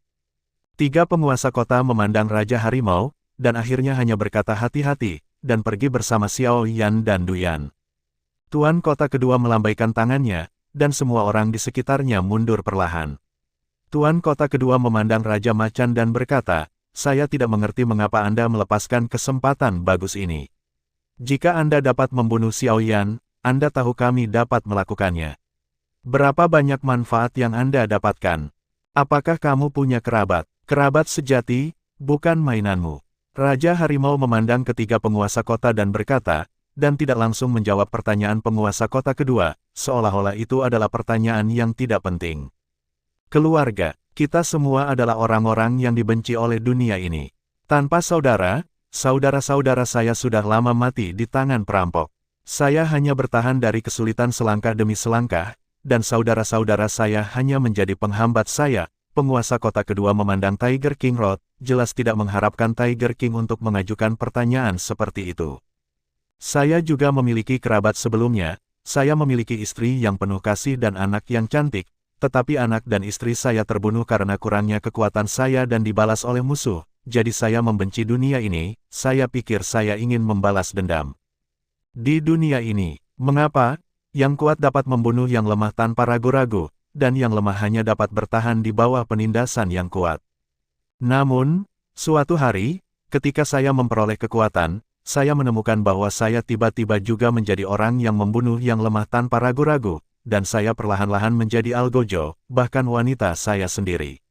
Tiga penguasa kota memandang Raja Harimau, dan akhirnya hanya berkata hati-hati, dan pergi bersama Xiao Yan dan Duyan. Tuan kota kedua melambaikan tangannya, dan semua orang di sekitarnya mundur perlahan. Tuan kota kedua memandang Raja Macan dan berkata, "Saya tidak mengerti mengapa Anda melepaskan kesempatan bagus ini. Jika Anda dapat membunuh Xiao Yan, Anda tahu kami dapat melakukannya. Berapa banyak manfaat yang Anda dapatkan? Apakah kamu punya kerabat? Kerabat sejati, bukan mainanmu." Raja Harimau memandang ketiga penguasa kota dan berkata, dan tidak langsung menjawab pertanyaan penguasa kota kedua, seolah-olah itu adalah pertanyaan yang tidak penting. "Keluarga, kita semua adalah orang-orang yang dibenci oleh dunia ini. Tanpa saudara, saudara-saudara saya sudah lama mati di tangan perampok. Saya hanya bertahan dari kesulitan selangkah demi selangkah, dan saudara-saudara saya hanya menjadi penghambat saya." Penguasa kota kedua memandang Tiger King Road, jelas tidak mengharapkan Tiger King untuk mengajukan pertanyaan seperti itu. "Saya juga memiliki kerabat sebelumnya, saya memiliki istri yang penuh kasih dan anak yang cantik, tetapi anak dan istri saya terbunuh karena kurangnya kekuatan saya dan dibalas oleh musuh, jadi saya membenci dunia ini, saya pikir saya ingin membalas dendam. Di dunia ini, mengapa yang kuat dapat membunuh yang lemah tanpa ragu-ragu, dan yang lemah hanya dapat bertahan di bawah penindasan yang kuat? Namun, suatu hari, ketika saya memperoleh kekuatan, saya menemukan bahwa saya tiba-tiba juga menjadi orang yang membunuh yang lemah tanpa ragu-ragu, dan saya perlahan-lahan menjadi algojo, bahkan wanita saya sendiri.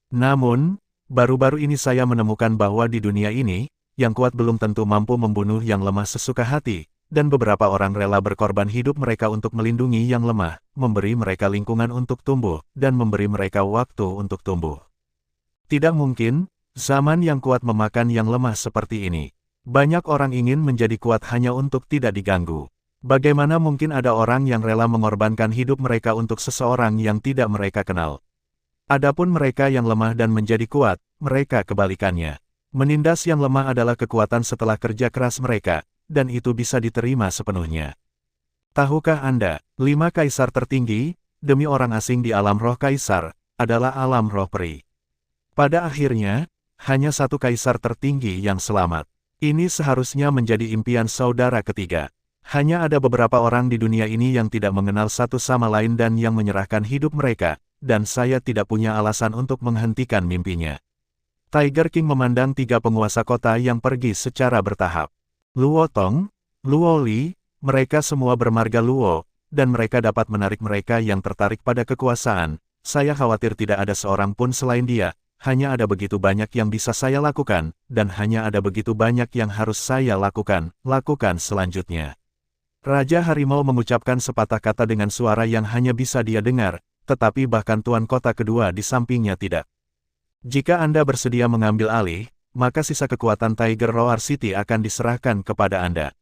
Namun, baru-baru ini saya menemukan bahwa di dunia ini, yang kuat belum tentu mampu membunuh yang lemah sesuka hati, dan beberapa orang rela berkorban hidup mereka untuk melindungi yang lemah, memberi mereka lingkungan untuk tumbuh, dan memberi mereka waktu untuk tumbuh. Tidak mungkin, zaman yang kuat memakan yang lemah seperti ini. Banyak orang ingin menjadi kuat hanya untuk tidak diganggu. Bagaimana mungkin ada orang yang rela mengorbankan hidup mereka untuk seseorang yang tidak mereka kenal? Adapun mereka yang lemah dan menjadi kuat, mereka kebalikannya. Menindas yang lemah adalah kekuatan setelah kerja keras mereka, dan itu bisa diterima sepenuhnya. Tahukah Anda, 5 kaisar tertinggi, demi orang asing di alam roh kaisar, adalah alam roh peri. Pada akhirnya, hanya satu kaisar tertinggi yang selamat. Ini seharusnya menjadi impian saudara ketiga. Hanya ada beberapa orang di dunia ini yang tidak mengenal satu sama lain dan yang menyerahkan hidup mereka, dan saya tidak punya alasan untuk menghentikan mimpinya. Tiger King memandang 3 penguasa kota yang pergi secara bertahap. Luo Tong, Luo Li, mereka semua bermarga Luo, dan mereka dapat menarik mereka yang tertarik pada kekuasaan. Saya khawatir tidak ada seorang pun selain dia, hanya ada begitu banyak yang bisa saya lakukan, dan hanya ada begitu banyak yang harus saya lakukan selanjutnya. Raja Harimau mengucapkan sepatah kata dengan suara yang hanya bisa dia dengar, tetapi bahkan tuan kota kedua di sampingnya tidak. "Jika Anda bersedia mengambil alih, maka sisa kekuatan Tiger Roar City akan diserahkan kepada Anda.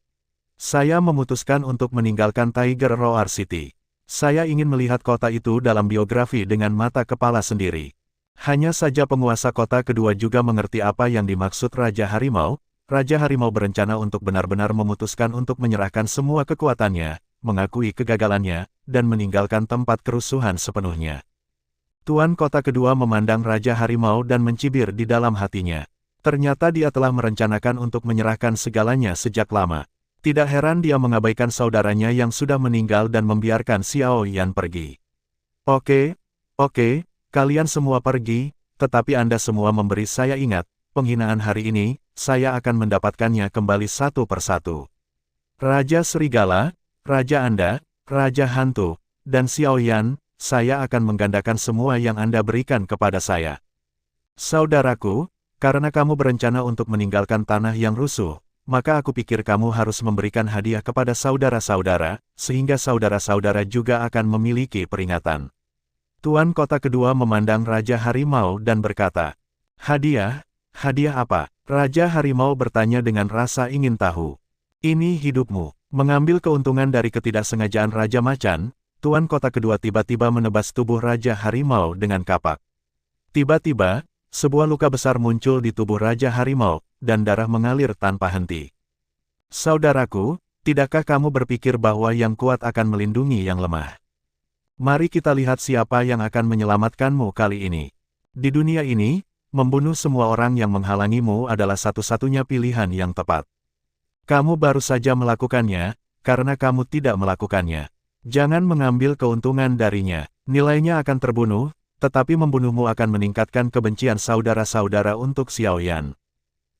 Saya memutuskan untuk meninggalkan Tiger Roar City. Saya ingin melihat kota itu dalam biografi dengan mata kepala sendiri." Hanya saja penguasa kota kedua juga mengerti apa yang dimaksud Raja Harimau. Raja Harimau berencana untuk benar-benar memutuskan untuk menyerahkan semua kekuatannya, mengakui kegagalannya, dan meninggalkan tempat kerusuhan sepenuhnya. Tuan kota kedua memandang Raja Harimau dan mencibir di dalam hatinya. Ternyata dia telah merencanakan untuk menyerahkan segalanya sejak lama. Tidak heran dia mengabaikan saudaranya yang sudah meninggal dan membiarkan Xiao Yan pergi. Oke, kalian semua pergi, tetapi Anda semua memberi saya ingat, penghinaan hari ini, saya akan mendapatkannya kembali satu persatu. Raja Serigala, Raja Anda, Raja Hantu, dan Xiao Yan, saya akan menggandakan semua yang Anda berikan kepada saya. Saudaraku, karena kamu berencana untuk meninggalkan tanah yang rusuh, maka aku pikir kamu harus memberikan hadiah kepada saudara-saudara, sehingga saudara-saudara juga akan memiliki peringatan. Tuan kota kedua memandang Raja Harimau dan berkata, "Hadiah? Hadiah apa?" Raja Harimau bertanya dengan rasa ingin tahu. "Ini hidupmu." Mengambil keuntungan dari ketidaksengajaan Raja Macan, Tuan kota kedua tiba-tiba menebas tubuh Raja Harimau dengan kapak. Tiba-tiba, sebuah luka besar muncul di tubuh Raja Harimau, dan darah mengalir tanpa henti. Saudaraku, tidakkah kamu berpikir bahwa yang kuat akan melindungi yang lemah? Mari kita lihat siapa yang akan menyelamatkanmu kali ini. Di dunia ini, membunuh semua orang yang menghalangimu adalah satu-satunya pilihan yang tepat. Kamu baru saja melakukannya, karena kamu tidak melakukannya. Jangan mengambil keuntungan darinya. Nilainya akan terbunuh, tetapi membunuhmu akan meningkatkan kebencian saudara-saudara untuk Xiaoyan.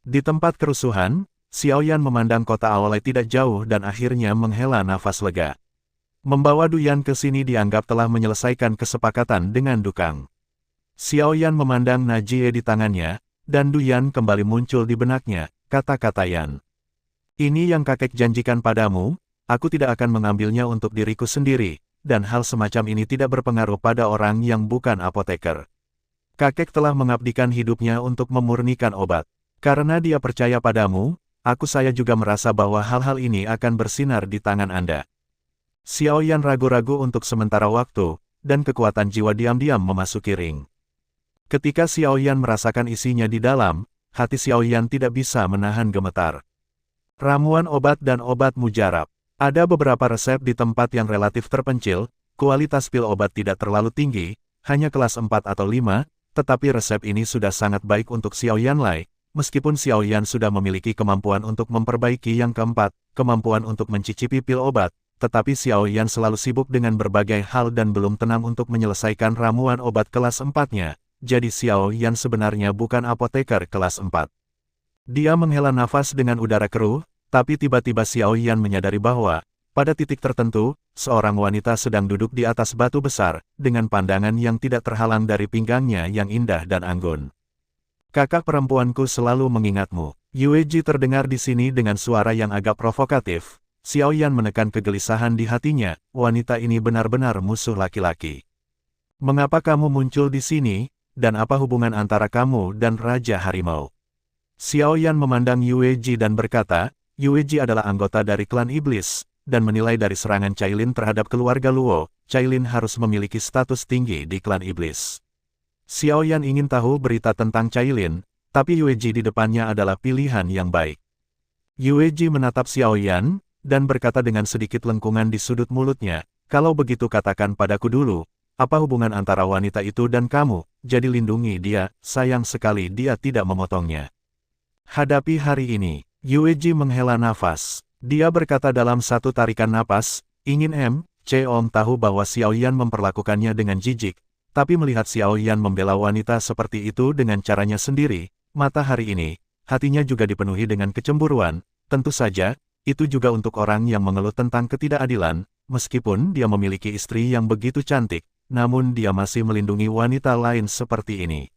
Di tempat kerusuhan, Xiaoyan memandang kota Aolai tidak jauh dan akhirnya menghela nafas lega. Membawa Duyan ke sini dianggap telah menyelesaikan kesepakatan dengan Dukang. Xiaoyan memandang Najie di tangannya, dan Duyan kembali muncul di benaknya, kata-kata Yan. Ini yang kakek janjikan padamu, aku tidak akan mengambilnya untuk diriku sendiri, dan hal semacam ini tidak berpengaruh pada orang yang bukan apoteker. Kakek telah mengabdikan hidupnya untuk memurnikan obat. Karena dia percaya padamu, saya juga merasa bahwa hal-hal ini akan bersinar di tangan Anda. Xiaoyan ragu-ragu untuk sementara waktu, dan kekuatan jiwa diam-diam memasuki ring. Ketika Xiaoyan merasakan isinya di dalam, hati Xiaoyan tidak bisa menahan gemetar. Ramuan obat dan obat mujarab. Ada beberapa resep di tempat yang relatif terpencil, kualitas pil obat tidak terlalu tinggi, hanya kelas 4 atau 5, tetapi resep ini sudah sangat baik untuk Xiaoyan Lai, meskipun Xiaoyan sudah memiliki kemampuan untuk memperbaiki yang keempat, kemampuan untuk mencicipi pil obat, tetapi Xiaoyan selalu sibuk dengan berbagai hal dan belum tenang untuk menyelesaikan ramuan obat kelas 4-nya, jadi Xiaoyan sebenarnya bukan apoteker kelas 4. Dia menghela nafas dengan udara keruh, tapi tiba-tiba Xiaoyan menyadari bahwa, pada titik tertentu, seorang wanita sedang duduk di atas batu besar, dengan pandangan yang tidak terhalang dari pinggangnya yang indah dan anggun. Kakak perempuanku selalu mengingatmu. Yueji terdengar di sini dengan suara yang agak provokatif. Xiaoyan menekan kegelisahan di hatinya, wanita ini benar-benar musuh laki-laki. Mengapa kamu muncul di sini, dan apa hubungan antara kamu dan Raja Harimau? Xiaoyan memandang Yueji dan berkata, Yueji adalah anggota dari klan iblis, dan menilai dari serangan Cailin terhadap keluarga Luo, Cailin harus memiliki status tinggi di klan iblis. Xiaoyan ingin tahu berita tentang Cailin, tapi Yueji di depannya adalah pilihan yang baik. Yueji menatap Xiaoyan, dan berkata dengan sedikit lengkungan di sudut mulutnya, kalau begitu katakan padaku dulu, apa hubungan antara wanita itu dan kamu, jadi lindungi dia, sayang sekali dia tidak memotongnya. Hadapi hari ini, Yueji menghela nafas. Dia berkata dalam satu tarikan napas, ingin Om tahu bahwa Xiaoyan memperlakukannya dengan jijik, tapi melihat Xiaoyan membela wanita seperti itu dengan caranya sendiri, mata hari ini, hatinya juga dipenuhi dengan kecemburuan, tentu saja, itu juga untuk orang yang mengeluh tentang ketidakadilan, meskipun dia memiliki istri yang begitu cantik, namun dia masih melindungi wanita lain seperti ini.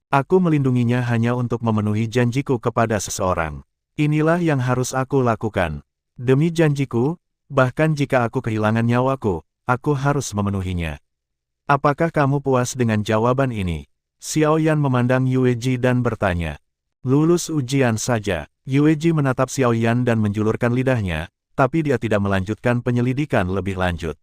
Aku melindunginya hanya untuk memenuhi janjiku kepada seseorang. Inilah yang harus aku lakukan. Demi janjiku, bahkan jika aku kehilangan nyawaku, aku harus memenuhinya. Apakah kamu puas dengan jawaban ini? Xiaoyan memandang Yueji dan bertanya. Lulus ujian saja. Yueji menatap Xiaoyan dan menjulurkan lidahnya, tapi dia tidak melanjutkan penyelidikan lebih lanjut.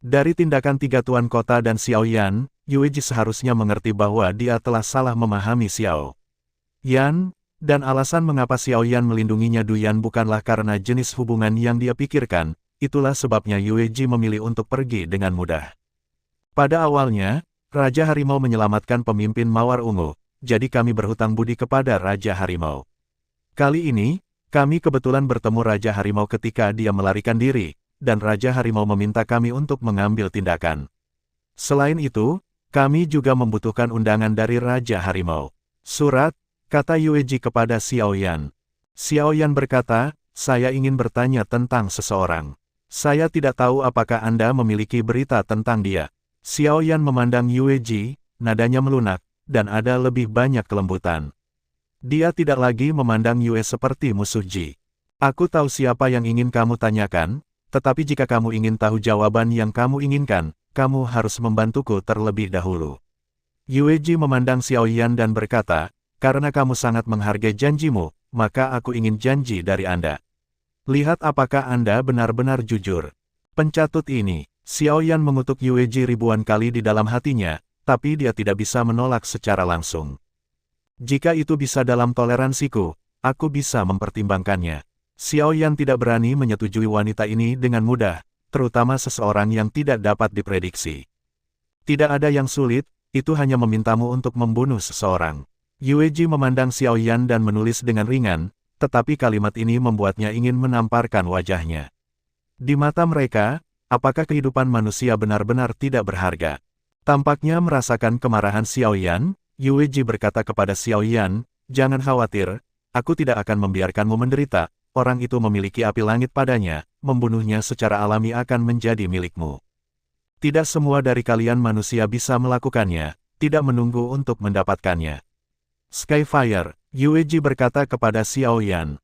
Dari tindakan tiga tuan kota dan Xiaoyan, Yueji seharusnya mengerti bahwa dia telah salah memahami Xiaoyan, dan alasan mengapa Xiaoyan melindunginya Duyan bukanlah karena jenis hubungan yang dia pikirkan, itulah sebabnya Yueji memilih untuk pergi dengan mudah. Pada awalnya, Raja Harimau menyelamatkan pemimpin Mawar Ungu, jadi kami berhutang budi kepada Raja Harimau. Kali ini, kami kebetulan bertemu Raja Harimau ketika dia melarikan diri, dan Raja Harimau meminta kami untuk mengambil tindakan. Selain itu, kami juga membutuhkan undangan dari Raja Harimau. Surat, kata Yueji kepada Xiaoyan. Xiaoyan berkata, saya ingin bertanya tentang seseorang. Saya tidak tahu apakah Anda memiliki berita tentang dia. Xiaoyan memandang Yueji, nadanya melunak, dan ada lebih banyak kelembutan. Dia tidak lagi memandang Yue seperti musuh Ji. Aku tahu siapa yang ingin kamu tanyakan, tetapi jika kamu ingin tahu jawaban yang kamu inginkan, kamu harus membantuku terlebih dahulu. Yueji memandang Xiaoyan dan berkata, karena kamu sangat menghargai janjimu, maka aku ingin janji dari Anda. Lihat apakah Anda benar-benar jujur. Pencatut ini, Xiaoyan mengutuk Yueji ribuan kali di dalam hatinya, tapi dia tidak bisa menolak secara langsung. Jika itu bisa dalam toleransiku, aku bisa mempertimbangkannya. Xiaoyan tidak berani menyetujui wanita ini dengan mudah, terutama seseorang yang tidak dapat diprediksi. Tidak ada yang sulit, itu hanya memintamu untuk membunuh seseorang. Yueji memandang Xiaoyan dan menulis dengan ringan, tetapi kalimat ini membuatnya ingin menamparkan wajahnya. Di mata mereka, apakah kehidupan manusia benar-benar tidak berharga? Tampaknya merasakan kemarahan Xiao Yan, Yue Ji berkata kepada Xiao Yan, "Jangan khawatir, aku tidak akan membiarkanmu menderita, orang itu memiliki api langit padanya, membunuhnya secara alami akan menjadi milikmu. Tidak semua dari kalian manusia bisa melakukannya, tidak menunggu untuk mendapatkannya." Skyfire, Yue Ji berkata kepada Xiao Yan.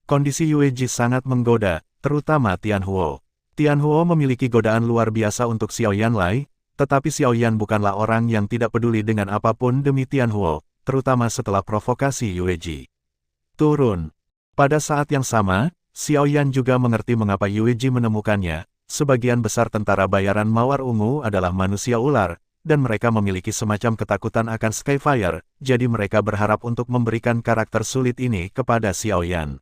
Kondisi Yue Ji sangat menggoda, terutama Tianhuo. Tianhuo memiliki godaan luar biasa untuk Xiao Yan Lai, tetapi Xiao Yan bukanlah orang yang tidak peduli dengan apapun demi Tianhuo, terutama setelah provokasi Yue Ji. Turun. Pada saat yang sama, Xiao Yan juga mengerti mengapa Yue Ji menemukannya. Sebagian besar tentara bayaran Mawar Ungu adalah manusia ular, dan mereka memiliki semacam ketakutan akan Skyfire, jadi mereka berharap untuk memberikan karakter sulit ini kepada Xiao Yan.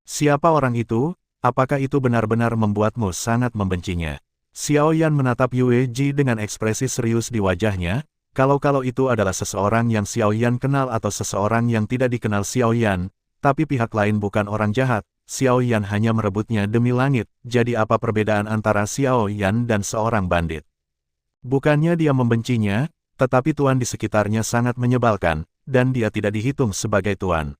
Siapa orang itu? Apakah itu benar-benar membuatmu sangat membencinya? Xiao Yan menatap Yue Ji dengan ekspresi serius di wajahnya, kalau itu adalah seseorang yang Xiao Yan kenal atau seseorang yang tidak dikenal Xiao Yan, tapi pihak lain bukan orang jahat, Xiao Yan hanya merebutnya demi langit, jadi apa perbedaan antara Xiao Yan dan seorang bandit? Bukannya dia membencinya, tetapi tuan di sekitarnya sangat menyebalkan, dan dia tidak dihitung sebagai tuan.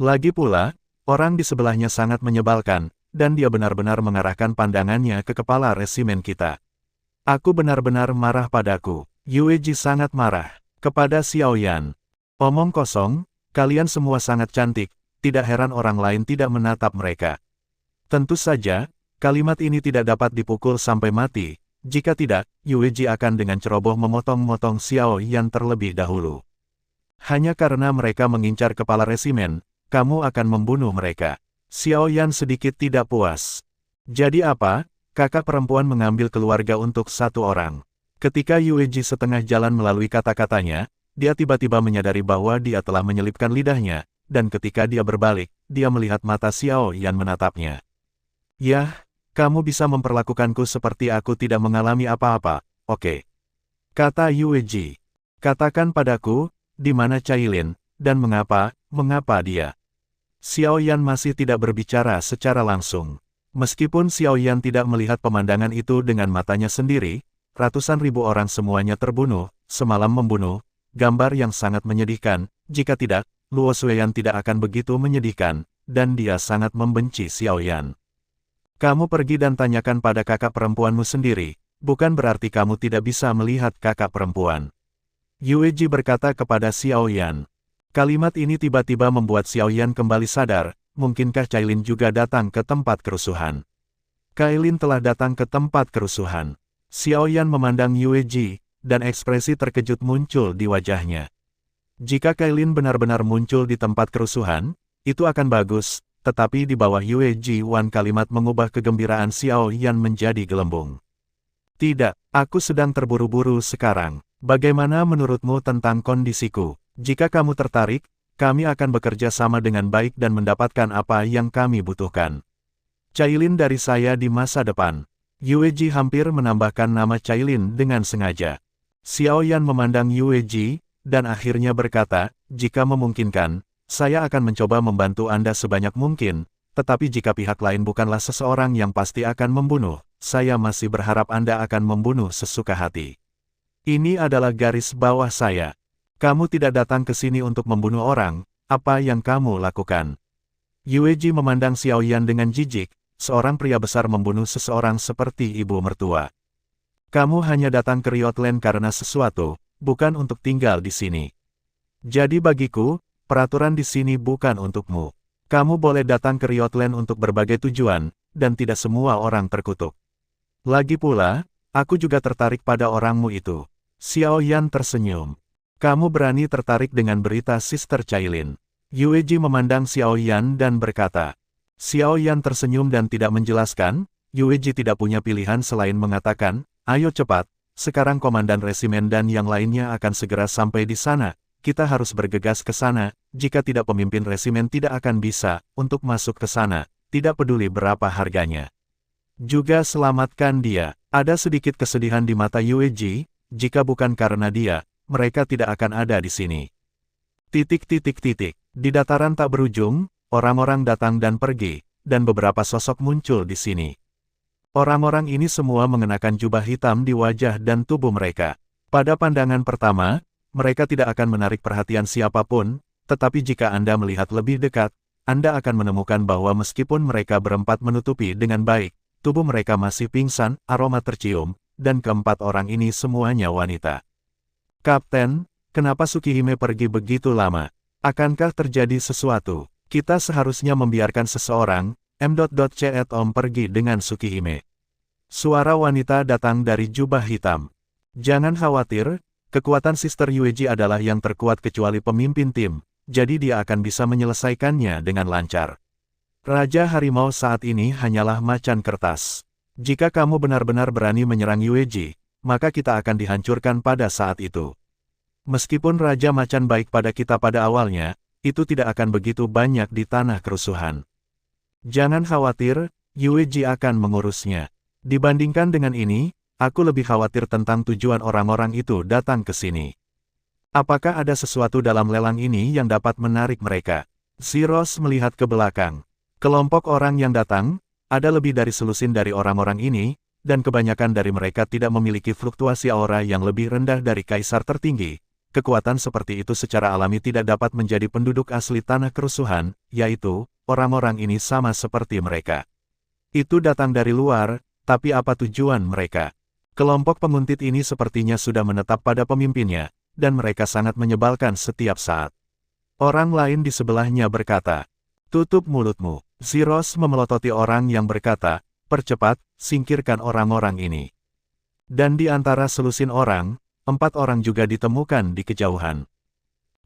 Lagi pula, orang di sebelahnya sangat menyebalkan, dan dia benar-benar mengarahkan pandangannya ke kepala resimen kita. Aku benar-benar marah padaku. Yue Ji sangat marah kepada Xiao Yan. Omong kosong, kalian semua sangat cantik, tidak heran orang lain tidak menatap mereka. Tentu saja, kalimat ini tidak dapat dipukul sampai mati. Jika tidak, Yue Ji akan dengan ceroboh memotong-motong Xiao Yan terlebih dahulu. Hanya karena mereka mengincar kepala resimen, kamu akan membunuh mereka. Xiao Yan sedikit tidak puas. Jadi apa? Kakak perempuan mengambil keluarga untuk satu orang. Ketika Yue Ji setengah jalan melalui kata-katanya, dia tiba-tiba menyadari bahwa dia telah menyelipkan lidahnya, dan ketika dia berbalik, dia melihat mata Xiao Yan menatapnya. Yah, kamu bisa memperlakukanku seperti aku tidak mengalami apa-apa, oke? Kata Yue Ji. Katakan padaku, di mana Cailin, dan mengapa dia? Xiao Yan masih tidak berbicara secara langsung. Meskipun Xiao Yan tidak melihat pemandangan itu dengan matanya sendiri, ratusan ribu orang semuanya terbunuh, semalam membunuh, gambar yang sangat menyedihkan, jika tidak, Luo Xueyan tidak akan begitu menyedihkan, dan dia sangat membenci Xiao Yan. Kamu pergi dan tanyakan pada kakak perempuanmu sendiri, bukan berarti kamu tidak bisa melihat kakak perempuan. Yue Ji berkata kepada Xiao Yan. Kalimat ini tiba-tiba membuat Xiao Yan kembali sadar, mungkinkah Cailin juga datang ke tempat kerusuhan. Cailin telah datang ke tempat kerusuhan. Xiao Yan memandang Yue Ji, dan ekspresi terkejut muncul di wajahnya. Jika Cailin benar-benar muncul di tempat kerusuhan, itu akan bagus. Tetapi di bawah Yue Ji Wan kalimat mengubah kegembiraan Xiao Yan menjadi gelembung. Tidak, aku sedang terburu-buru sekarang. Bagaimana menurutmu tentang kondisiku? Jika kamu tertarik, kami akan bekerja sama dengan baik dan mendapatkan apa yang kami butuhkan. Cailin dari saya di masa depan. Yue Ji hampir menambahkan nama Cailin dengan sengaja. Xiao Yan memandang Yue Ji, dan akhirnya berkata, jika memungkinkan, saya akan mencoba membantu Anda sebanyak mungkin, tetapi jika pihak lain bukanlah seseorang yang pasti akan membunuh, saya masih berharap Anda akan membunuh sesuka hati. Ini adalah garis bawah saya. Kamu tidak datang ke sini untuk membunuh orang, apa yang kamu lakukan? Yue Ji memandang Xiao Yan dengan jijik, seorang pria besar membunuh seseorang seperti ibu mertua. Kamu hanya datang ke Riotland karena sesuatu, bukan untuk tinggal di sini. Jadi bagiku, peraturan di sini bukan untukmu. Kamu boleh datang ke Riotland untuk berbagai tujuan, dan tidak semua orang terkutuk. Lagi pula, aku juga tertarik pada orangmu itu. Xiao Yan tersenyum. Kamu berani tertarik dengan berita Sister Cailin. Yue Ji memandang Xiao Yan dan berkata. Xiao Yan tersenyum dan tidak menjelaskan, Yue Ji tidak punya pilihan selain mengatakan, ayo cepat, sekarang komandan resimen dan yang lainnya akan segera sampai di sana. Kita harus bergegas ke sana, jika tidak pemimpin resimen tidak akan bisa, untuk masuk ke sana, tidak peduli berapa harganya. Juga selamatkan dia. Ada sedikit kesedihan di mata Yue Ji, jika bukan karena dia, mereka tidak akan ada di sini. Di dataran tak berujung, orang-orang datang dan pergi, dan beberapa sosok muncul di sini. Orang-orang ini semua mengenakan jubah hitam di wajah dan tubuh mereka. Pada pandangan pertama, mereka tidak akan menarik perhatian siapapun, tetapi jika Anda melihat lebih dekat, Anda akan menemukan bahwa meskipun mereka berempat menutupi dengan baik, tubuh mereka masih pingsan, aroma tercium, dan keempat orang ini semuanya wanita. Kapten, kenapa Tsukihime pergi begitu lama? Akankah terjadi sesuatu? Kita seharusnya membiarkan seseorang, Om pergi dengan Tsukihime. Suara wanita datang dari jubah hitam. Jangan khawatir, kekuatan Sister Yueji adalah yang terkuat kecuali pemimpin tim, jadi dia akan bisa menyelesaikannya dengan lancar. Raja Harimau saat ini hanyalah macan kertas. Jika kamu benar-benar berani menyerang Yueji, maka kita akan dihancurkan pada saat itu. Meskipun Raja Macan baik pada kita pada awalnya, itu tidak akan begitu banyak di tanah kerusuhan. Jangan khawatir, Yueji akan mengurusnya. Dibandingkan dengan ini, aku lebih khawatir tentang tujuan orang-orang itu datang ke sini. Apakah ada sesuatu dalam lelang ini yang dapat menarik mereka? Zeros melihat ke belakang. Kelompok orang yang datang, ada lebih dari selusin dari orang-orang ini, dan kebanyakan dari mereka tidak memiliki fluktuasi aura yang lebih rendah dari kaisar tertinggi. Kekuatan seperti itu secara alami tidak dapat menjadi penduduk asli tanah kerusuhan, yaitu, orang-orang ini sama seperti mereka. Itu datang dari luar, tapi apa tujuan mereka? Kelompok penguntit ini sepertinya sudah menetap pada pemimpinnya, dan mereka sangat menyebalkan setiap saat. Orang lain di sebelahnya berkata, "Tutup mulutmu." Zeros memelototi orang yang berkata, "Percepat, singkirkan orang-orang ini." Dan di antara selusin orang, 4 orang juga ditemukan di kejauhan.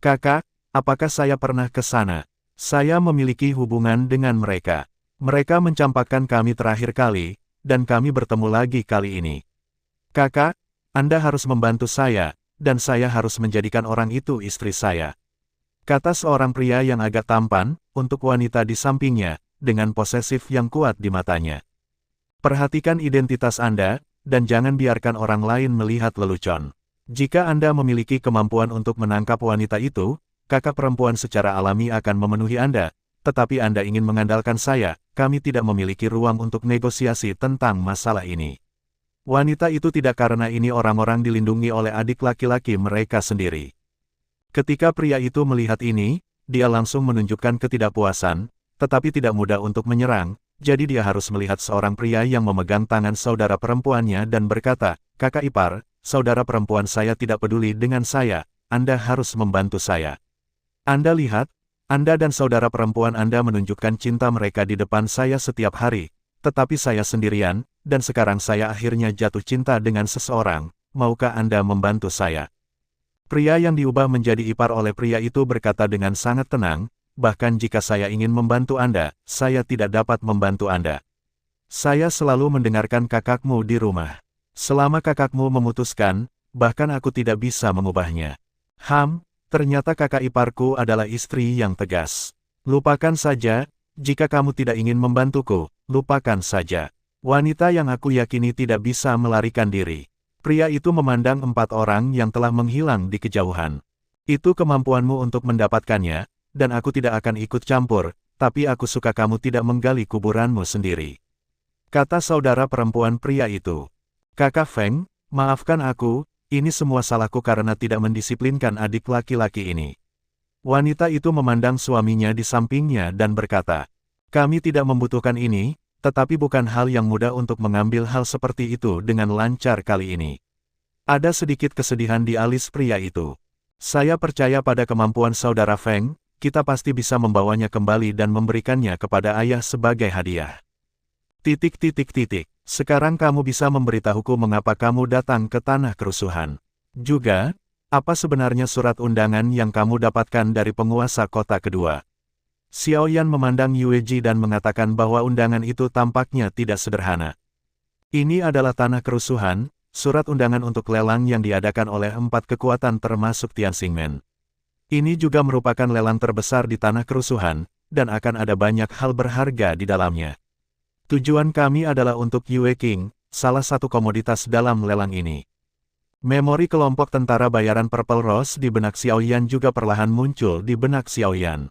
"Kakak, apakah saya pernah ke sana? Saya memiliki hubungan dengan mereka. Mereka mencampakkan kami terakhir kali, dan kami bertemu lagi kali ini. Kakak, Anda harus membantu saya, dan saya harus menjadikan orang itu istri saya," kata seorang pria yang agak tampan, untuk wanita di sampingnya, dengan posesif yang kuat di matanya. "Perhatikan identitas Anda, dan jangan biarkan orang lain melihat lelucon. Jika Anda memiliki kemampuan untuk menangkap wanita itu, kakak perempuan secara alami akan memenuhi Anda, tetapi Anda ingin mengandalkan saya, kami tidak memiliki ruang untuk negosiasi tentang masalah ini." Wanita itu tidak karena ini orang-orang dilindungi oleh adik laki-laki mereka sendiri. Ketika pria itu melihat ini, dia langsung menunjukkan ketidakpuasan, tetapi tidak mudah untuk menyerang, jadi dia harus melihat seorang pria yang memegang tangan saudara perempuannya dan berkata, "Kakak ipar, saudara perempuan saya tidak peduli dengan saya, Anda harus membantu saya. Anda lihat, Anda dan saudara perempuan Anda menunjukkan cinta mereka di depan saya setiap hari, tetapi saya sendirian, dan sekarang saya akhirnya jatuh cinta dengan seseorang, maukah Anda membantu saya?" Pria yang diubah menjadi ipar oleh pria itu berkata dengan sangat tenang, "Bahkan jika saya ingin membantu Anda, saya tidak dapat membantu Anda. Saya selalu mendengarkan kakakmu di rumah. Selama kakakmu memutuskan, bahkan aku tidak bisa mengubahnya." Ternyata kakak iparku adalah istri yang tegas. "Lupakan saja, jika kamu tidak ingin membantuku, lupakan saja." Wanita yang aku yakini tidak bisa melarikan diri. Pria itu memandang 4 orang yang telah menghilang di kejauhan. "Itu kemampuanmu untuk mendapatkannya, dan aku tidak akan ikut campur, tapi aku suka kamu tidak menggali kuburanmu sendiri," kata saudara perempuan pria itu. "Kakak Feng, maafkan aku, ini semua salahku karena tidak mendisiplinkan adik laki-laki ini." Wanita itu memandang suaminya di sampingnya dan berkata, "Kami tidak membutuhkan ini, tetapi bukan hal yang mudah untuk mengambil hal seperti itu dengan lancar kali ini." Ada sedikit kesedihan di alis pria itu. "Saya percaya pada kemampuan saudara Feng, kita pasti bisa membawanya kembali dan memberikannya kepada ayah sebagai hadiah. Sekarang kamu bisa memberitahuku mengapa kamu datang ke tanah kerusuhan. Juga, apa sebenarnya surat undangan yang kamu dapatkan dari penguasa kota kedua?" Xiaoyan memandang Yueji dan mengatakan bahwa undangan itu tampaknya tidak sederhana. "Ini adalah tanah kerusuhan, surat undangan untuk lelang yang diadakan oleh 4 kekuatan termasuk Tianxingmen. Ini juga merupakan lelang terbesar di tanah kerusuhan, dan akan ada banyak hal berharga di dalamnya. Tujuan kami adalah untuk Yue King, salah satu komoditas dalam lelang ini." Memori kelompok tentara bayaran Purple Rose di benak Xiaoyan juga perlahan muncul di benak Xiaoyan.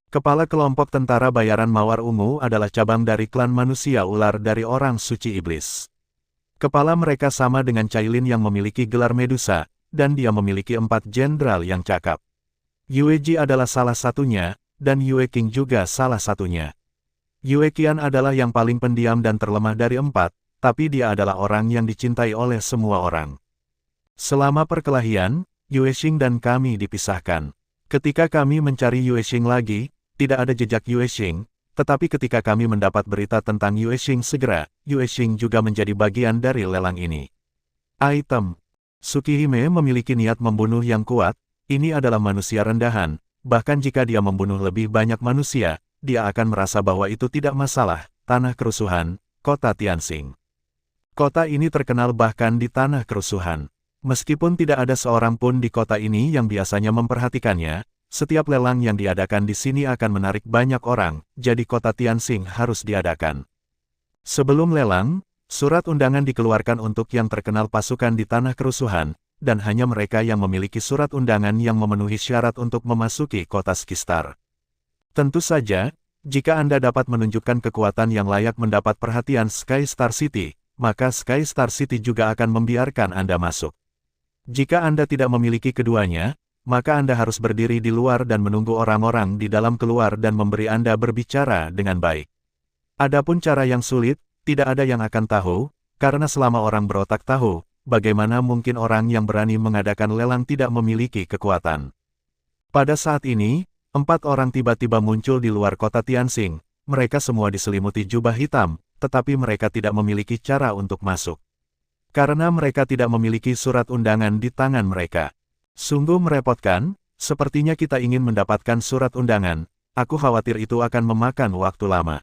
Kepala kelompok tentara bayaran Mawar Ungu adalah cabang dari klan manusia ular dari orang suci iblis. Kepala mereka sama dengan Cailin yang memiliki gelar Medusa, dan dia memiliki 4 jenderal yang cakap. Yue Ji adalah salah satunya, dan Yue Qing juga salah satunya. Yue Qian adalah yang paling pendiam dan terlemah dari 4, tapi dia adalah orang yang dicintai oleh semua orang. Selama perkelahian, Yue Xing dan kami dipisahkan. Ketika kami mencari Yue Xing lagi, tidak ada jejak Yue Xing, tetapi ketika kami mendapat berita tentang Yue Xing segera, Yue Xing juga menjadi bagian dari lelang ini. Item. Tsukihime memiliki niat membunuh yang kuat, ini adalah manusia rendahan, bahkan jika dia membunuh lebih banyak manusia, dia akan merasa bahwa itu tidak masalah. Tanah kerusuhan, kota Tianxing. Kota ini terkenal bahkan di tanah kerusuhan. Meskipun tidak ada seorang pun di kota ini yang biasanya memperhatikannya, setiap lelang yang diadakan di sini akan menarik banyak orang, jadi kota Tianxing harus diadakan. Sebelum lelang, surat undangan dikeluarkan untuk yang terkenal pasukan di tanah kerusuhan, dan hanya mereka yang memiliki surat undangan yang memenuhi syarat untuk memasuki kota Skistar. Tentu saja, jika Anda dapat menunjukkan kekuatan yang layak mendapat perhatian Sky Star City, maka Sky Star City juga akan membiarkan Anda masuk. Jika Anda tidak memiliki keduanya, maka Anda harus berdiri di luar dan menunggu orang-orang di dalam keluar dan memberi Anda berbicara dengan baik. Adapun cara yang sulit, tidak ada yang akan tahu, karena selama orang berotak tahu, bagaimana mungkin orang yang berani mengadakan lelang tidak memiliki kekuatan. Pada saat ini, 4 orang tiba-tiba muncul di luar kota Tianxing, mereka semua diselimuti jubah hitam, tetapi mereka tidak memiliki cara untuk masuk. Karena mereka tidak memiliki surat undangan di tangan mereka. Sungguh merepotkan, sepertinya kita ingin mendapatkan surat undangan, aku khawatir itu akan memakan waktu lama.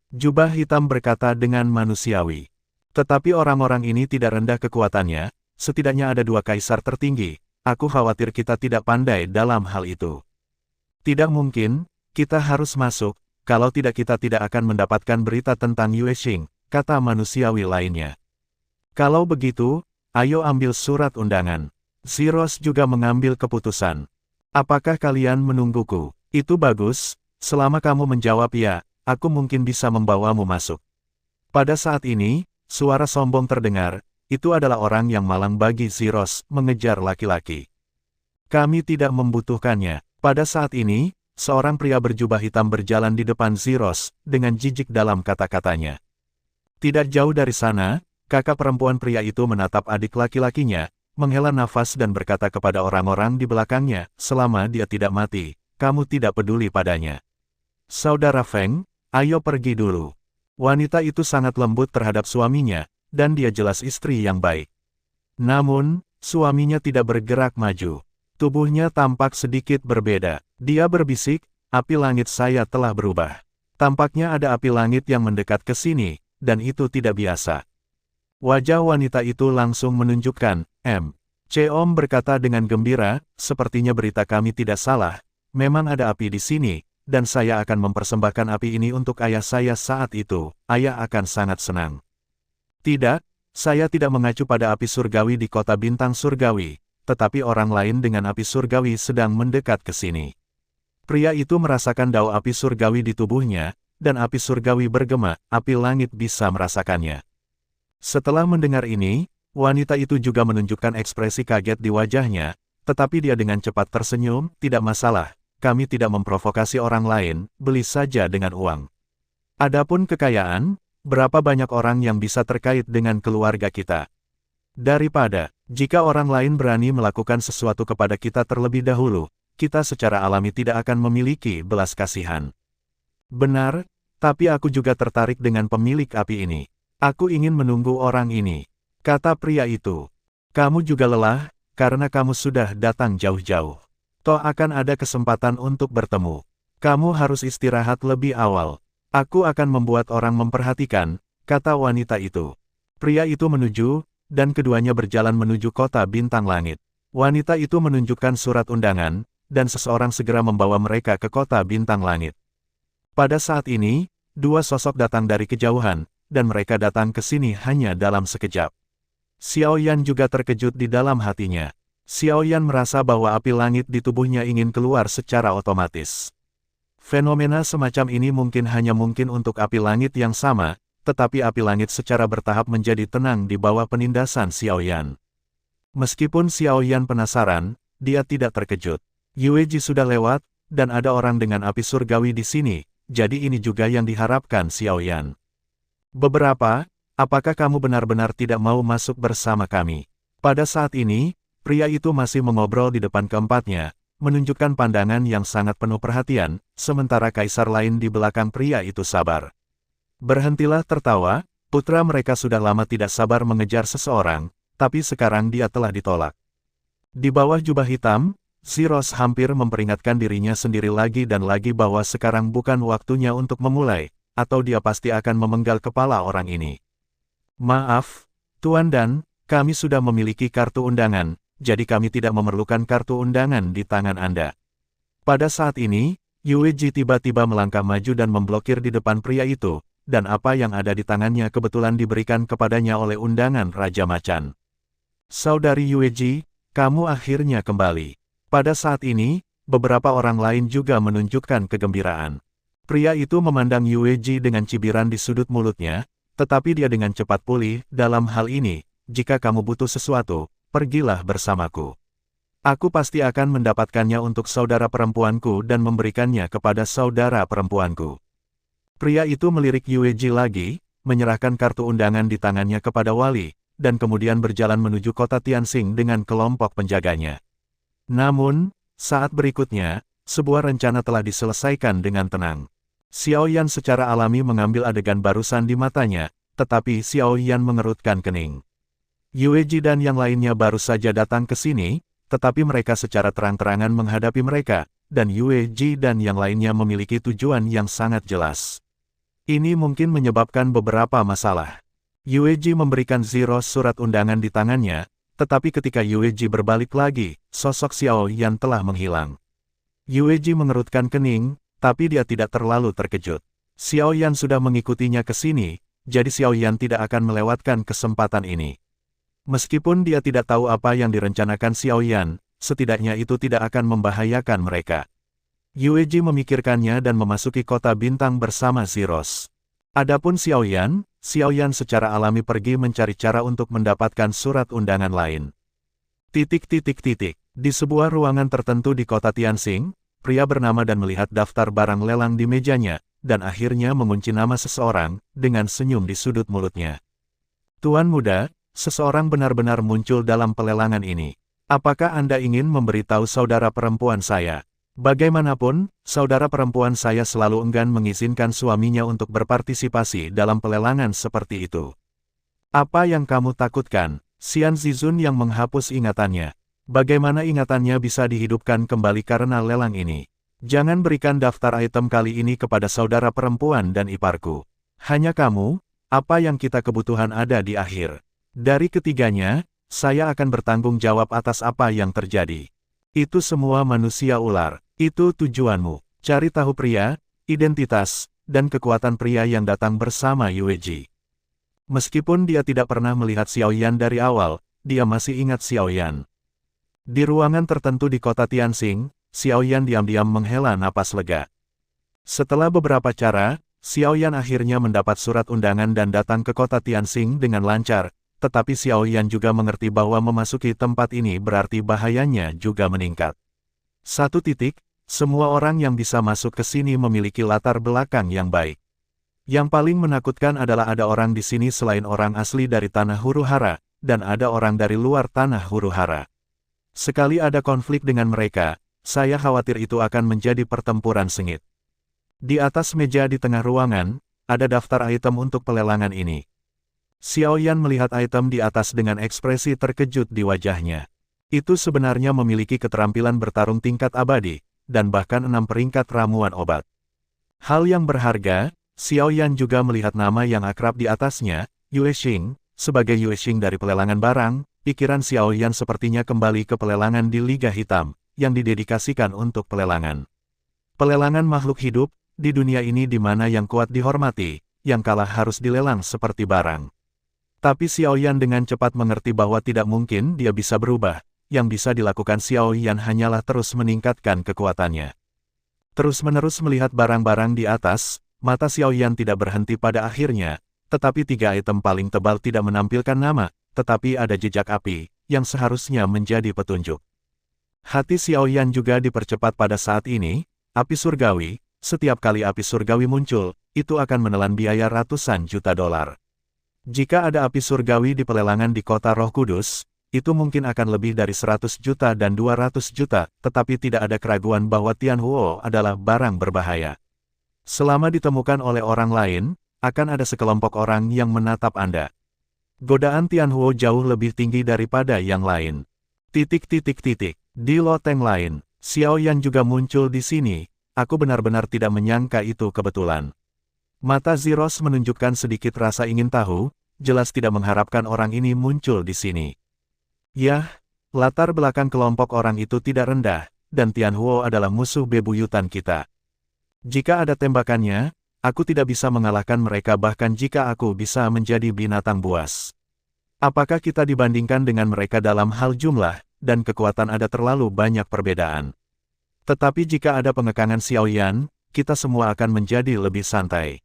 Jubah hitam berkata dengan manusiawi. Tetapi orang-orang ini tidak rendah kekuatannya, setidaknya ada 2 kaisar tertinggi, aku khawatir kita tidak pandai dalam hal itu. Tidak mungkin, kita harus masuk, kalau tidak kita tidak akan mendapatkan berita tentang Yue Xing, kata manusiawi lainnya. Kalau begitu, ayo ambil surat undangan. Zeros juga mengambil keputusan. Apakah kalian menungguku? Itu bagus, selama kamu menjawab ya, aku mungkin bisa membawamu masuk. Pada saat ini, suara sombong terdengar, itu adalah orang yang malang bagi Zeros mengejar laki-laki. Kami tidak membutuhkannya. Pada saat ini, seorang pria berjubah hitam berjalan di depan Zeros, dengan jijik dalam kata-katanya. Tidak jauh dari sana, kakak perempuan pria itu menatap adik laki-lakinya, menghela nafas dan berkata kepada orang-orang di belakangnya, selama dia tidak mati, kamu tidak peduli padanya. Saudara Feng, ayo pergi dulu. Wanita itu sangat lembut terhadap suaminya, dan dia jelas istri yang baik. Namun, suaminya tidak bergerak maju. Tubuhnya tampak sedikit berbeda. Dia berbisik, api langit saya telah berubah. Tampaknya ada api langit yang mendekat ke sini, dan itu tidak biasa. Wajah wanita itu langsung menunjukkan, Om berkata dengan gembira, sepertinya berita kami tidak salah, memang ada api di sini, dan saya akan mempersembahkan api ini untuk ayah saya saat itu, ayah akan sangat senang. Tidak, saya tidak mengacu pada api surgawi di kota bintang surgawi, tetapi orang lain dengan api surgawi sedang mendekat ke sini. Pria itu merasakan dao api surgawi di tubuhnya, dan api surgawi bergema, api langit bisa merasakannya. Setelah mendengar ini, wanita itu juga menunjukkan ekspresi kaget di wajahnya, tetapi dia dengan cepat tersenyum, tidak masalah, kami tidak memprovokasi orang lain, beli saja dengan uang. Adapun kekayaan, berapa banyak orang yang bisa terkait dengan keluarga kita. Daripada, jika orang lain berani melakukan sesuatu kepada kita terlebih dahulu, kita secara alami tidak akan memiliki belas kasihan. Benar, tapi aku juga tertarik dengan pemilik api ini. Aku ingin menunggu orang ini, kata pria itu. Kamu juga lelah, karena kamu sudah datang jauh-jauh. Toh akan ada kesempatan untuk bertemu. Kamu harus istirahat lebih awal. Aku akan membuat orang memperhatikan, kata wanita itu. Pria itu menuju, dan keduanya berjalan menuju kota bintang langit. Wanita itu menunjukkan surat undangan, dan seseorang segera membawa mereka ke kota bintang langit. Pada saat ini, 2 sosok datang dari kejauhan, dan mereka datang ke sini hanya dalam sekejap. Xiao Yan juga terkejut di dalam hatinya. Xiao Yan merasa bahwa api langit di tubuhnya ingin keluar secara otomatis. Fenomena semacam ini mungkin hanya mungkin untuk api langit yang sama, tetapi api langit secara bertahap menjadi tenang di bawah penindasan Xiao Yan. Meskipun Xiao Yan penasaran, dia tidak terkejut. Yue Ji sudah lewat, dan ada orang dengan api surgawi di sini, jadi ini juga yang diharapkan Xiao Yan. Apakah kamu benar-benar tidak mau masuk bersama kami? Pada saat ini, pria itu masih mengobrol di depan keempatnya, menunjukkan pandangan yang sangat penuh perhatian, sementara kaisar lain di belakang pria itu sabar. Berhentilah tertawa, putra mereka sudah lama tidak sabar mengejar seseorang, tapi sekarang dia telah ditolak. Di bawah jubah hitam, Zeros hampir memperingatkan dirinya sendiri lagi dan lagi bahwa sekarang bukan waktunya untuk memulai, atau dia pasti akan memenggal kepala orang ini. Maaf, Tuan Dan, kami sudah memiliki kartu undangan, jadi kami tidak memerlukan kartu undangan di tangan Anda. Pada saat ini, Yue Ji tiba-tiba melangkah maju dan memblokir di depan pria itu, dan apa yang ada di tangannya kebetulan diberikan kepadanya oleh undangan Raja Macan. Saudari Yue Ji, kamu akhirnya kembali. Pada saat ini, beberapa orang lain juga menunjukkan kegembiraan. Pria itu memandang Yue Ji dengan cibiran di sudut mulutnya, tetapi dia dengan cepat pulih. Dalam hal ini, jika kamu butuh sesuatu, pergilah bersamaku. Aku pasti akan mendapatkannya untuk saudara perempuanku dan memberikannya kepada saudara perempuanku. Pria itu melirik Yue Ji lagi, menyerahkan kartu undangan di tangannya kepada wali, dan kemudian berjalan menuju kota Tianxing dengan kelompok penjaganya. Namun, saat berikutnya, sebuah rencana telah diselesaikan dengan tenang. Xiao Yan secara alami mengambil adegan barusan di matanya, tetapi Xiao Yan mengerutkan kening. Yue Ji dan yang lainnya baru saja datang ke sini, tetapi mereka secara terang-terangan menghadapi mereka, dan Yue Ji dan yang lainnya memiliki tujuan yang sangat jelas. Ini mungkin menyebabkan beberapa masalah. Yue Ji memberikan Zeros surat undangan di tangannya, tetapi ketika Yue Ji berbalik lagi, sosok Xiao Yan telah menghilang. Yue Ji mengerutkan kening, tapi dia tidak terlalu terkejut. Xiao Yan sudah mengikutinya ke sini, jadi Xiao Yan tidak akan melewatkan kesempatan ini. Meskipun dia tidak tahu apa yang direncanakan Xiao Yan, setidaknya itu tidak akan membahayakan mereka. Yue Ji memikirkannya dan memasuki kota bintang bersama Zeros. Adapun Xiao Yan secara alami pergi mencari cara untuk mendapatkan surat undangan lain. Di sebuah ruangan tertentu di kota Tianxing, pria bernama Dan melihat daftar barang lelang di mejanya, dan akhirnya mengunci nama seseorang, dengan senyum di sudut mulutnya. Tuan muda, seseorang benar-benar muncul dalam pelelangan ini. Apakah Anda ingin memberitahu saudara perempuan saya? Bagaimanapun, saudara perempuan saya selalu enggan mengizinkan suaminya untuk berpartisipasi dalam pelelangan seperti itu. Apa yang kamu takutkan? Xian Zizun yang menghapus ingatannya. Bagaimana ingatannya bisa dihidupkan kembali karena lelang ini? Jangan berikan daftar item kali ini kepada saudara perempuan dan iparku. Hanya kamu, apa yang kita kebutuhan ada di akhir. Dari ketiganya, saya akan bertanggung jawab atas apa yang terjadi. Itu semua manusia ular. Itu tujuanmu. Cari tahu pria, identitas, dan kekuatan pria yang datang bersama Yue Ji. Meskipun dia tidak pernah melihat Xiao Yan dari awal, dia masih ingat Xiao Yan. Di ruangan tertentu di kota Tianxing, Xiao Yan diam-diam menghela napas lega. Setelah beberapa cara, Xiao Yan akhirnya mendapat surat undangan dan datang ke kota Tianxing dengan lancar, tetapi Xiao Yan juga mengerti bahwa memasuki tempat ini berarti bahayanya juga meningkat. Semua orang yang bisa masuk ke sini memiliki latar belakang yang baik. Yang paling menakutkan adalah ada orang di sini selain orang asli dari tanah huru-hara, dan ada orang dari luar tanah huru-hara. Sekali ada konflik dengan mereka, saya khawatir itu akan menjadi pertempuran sengit. Di atas meja di tengah ruangan, ada daftar item untuk pelelangan ini. Xiao Yan melihat item di atas dengan ekspresi terkejut di wajahnya. Itu sebenarnya memiliki keterampilan bertarung tingkat abadi, dan bahkan 6 peringkat ramuan obat. Hal yang berharga, Xiao Yan juga melihat nama yang akrab di atasnya, Yue Xing. Sebagai Yue Xing dari pelelangan barang, pikiran Xiao Yan sepertinya kembali ke pelelangan di Liga Hitam, yang didedikasikan untuk pelelangan. Pelelangan makhluk hidup, di dunia ini di mana yang kuat dihormati, yang kalah harus dilelang seperti barang. Tapi Xiao Yan dengan cepat mengerti bahwa tidak mungkin dia bisa berubah. Yang bisa dilakukan Xiao Yan hanyalah terus meningkatkan kekuatannya. Terus-menerus melihat barang-barang di atas, mata Xiao Yan tidak berhenti pada akhirnya, tetapi 3 item paling tebal tidak menampilkan nama, tetapi ada jejak api, yang seharusnya menjadi petunjuk. Hati Xiao Yan juga dipercepat pada saat ini, api surgawi, setiap kali api surgawi muncul, itu akan menelan biaya ratusan juta dolar. Jika ada api surgawi di pelelangan di kota Roh Kudus, itu mungkin akan lebih dari 100 juta dan 200 juta, tetapi tidak ada keraguan bahwa Tianhuo adalah barang berbahaya. Selama ditemukan oleh orang lain, akan ada sekelompok orang yang menatap Anda. Godaan Tianhuo jauh lebih tinggi daripada yang lain. Di loteng lain, Xiao Yan juga muncul di sini, aku benar-benar tidak menyangka itu kebetulan. Mata Zeros menunjukkan sedikit rasa ingin tahu, jelas tidak mengharapkan orang ini muncul di sini. Yah, latar belakang kelompok orang itu tidak rendah, dan Tianhuo adalah musuh bebuyutan kita. Jika ada tembakannya, aku tidak bisa mengalahkan mereka bahkan jika aku bisa menjadi binatang buas. Apakah kita dibandingkan dengan mereka dalam hal jumlah, dan kekuatan ada terlalu banyak perbedaan. Tetapi jika ada pengekangan Xiao Yan, kita semua akan menjadi lebih santai.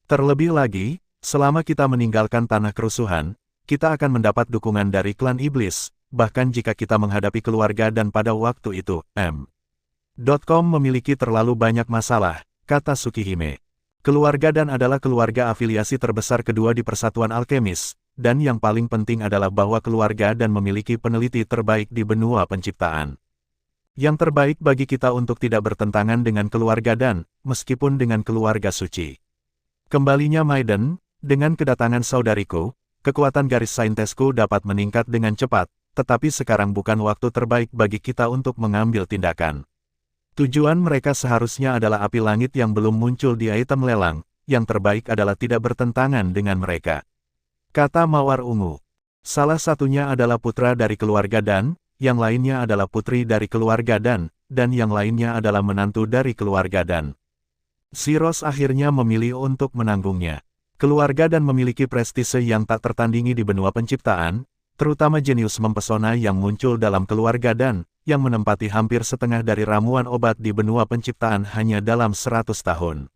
Terlebih lagi, selama kita meninggalkan tanah kerusuhan, kita akan mendapat dukungan dari klan iblis, bahkan jika kita menghadapi keluarga dan pada waktu itu, M.com memiliki terlalu banyak masalah, kata Tsukihime. Keluarga Dan adalah keluarga afiliasi terbesar kedua di Persatuan Alkemis, dan yang paling penting adalah bahwa keluarga Dan memiliki peneliti terbaik di benua penciptaan. Yang terbaik bagi kita untuk tidak bertentangan dengan keluarga Dan, meskipun dengan keluarga suci. Kembalinya Maiden, dengan kedatangan saudariku, kekuatan garis saintesku dapat meningkat dengan cepat, tetapi sekarang bukan waktu terbaik bagi kita untuk mengambil tindakan. Tujuan mereka seharusnya adalah api langit yang belum muncul di item lelang, yang terbaik adalah tidak bertentangan dengan mereka. Kata Mawar Ungu. Salah satunya adalah putra dari keluarga Dan, yang lainnya adalah putri dari keluarga Dan yang lainnya adalah menantu dari keluarga Dan. Zeros akhirnya memilih untuk menanggungnya. Keluarga Dan memiliki prestise yang tak tertandingi di benua penciptaan, terutama jenius mempesona yang muncul dalam keluarga Dan, yang menempati hampir setengah dari ramuan obat di benua penciptaan hanya dalam 100 tahun.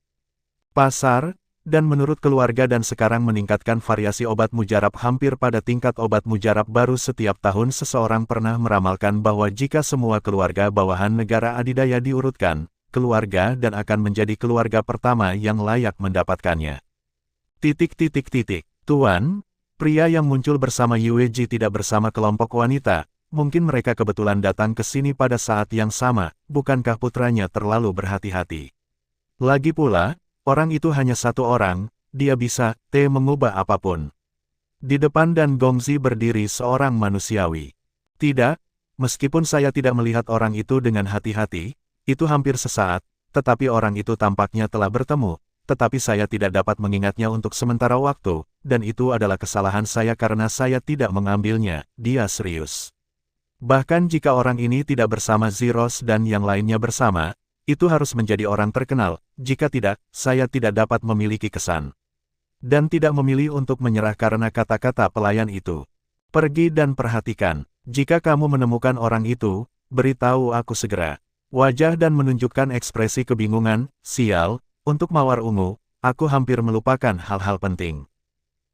Pasar, dan menurut keluarga Dan sekarang meningkatkan variasi obat mujarab hampir pada tingkat obat mujarab baru setiap tahun. Seseorang pernah meramalkan bahwa jika semua keluarga bawahan negara adidaya diurutkan, keluarga Dan akan menjadi keluarga pertama yang layak mendapatkannya. Tuan, pria yang muncul bersama Yueji tidak bersama kelompok wanita, mungkin mereka kebetulan datang ke sini pada saat yang sama, bukankah putranya terlalu berhati-hati? Lagi pula, orang itu hanya satu orang, dia bisa, mengubah apapun. Di depan Dan Gongzi berdiri seorang manusiawi. Tidak, meskipun saya tidak melihat orang itu dengan hati-hati, itu hampir sesaat, tetapi orang itu tampaknya telah bertemu, tetapi saya tidak dapat mengingatnya untuk sementara waktu, dan itu adalah kesalahan saya karena saya tidak mengambilnya, dia serius. Bahkan jika orang ini tidak bersama Zeros dan yang lainnya bersama, itu harus menjadi orang terkenal, jika tidak, saya tidak dapat memiliki kesan. Dan tidak memilih untuk menyerah karena kata-kata pelayan itu. Pergi dan perhatikan, jika kamu menemukan orang itu, beritahu aku segera. Wajah Dan menunjukkan ekspresi kebingungan, sial, untuk Mawar Ungu, aku hampir melupakan hal-hal penting.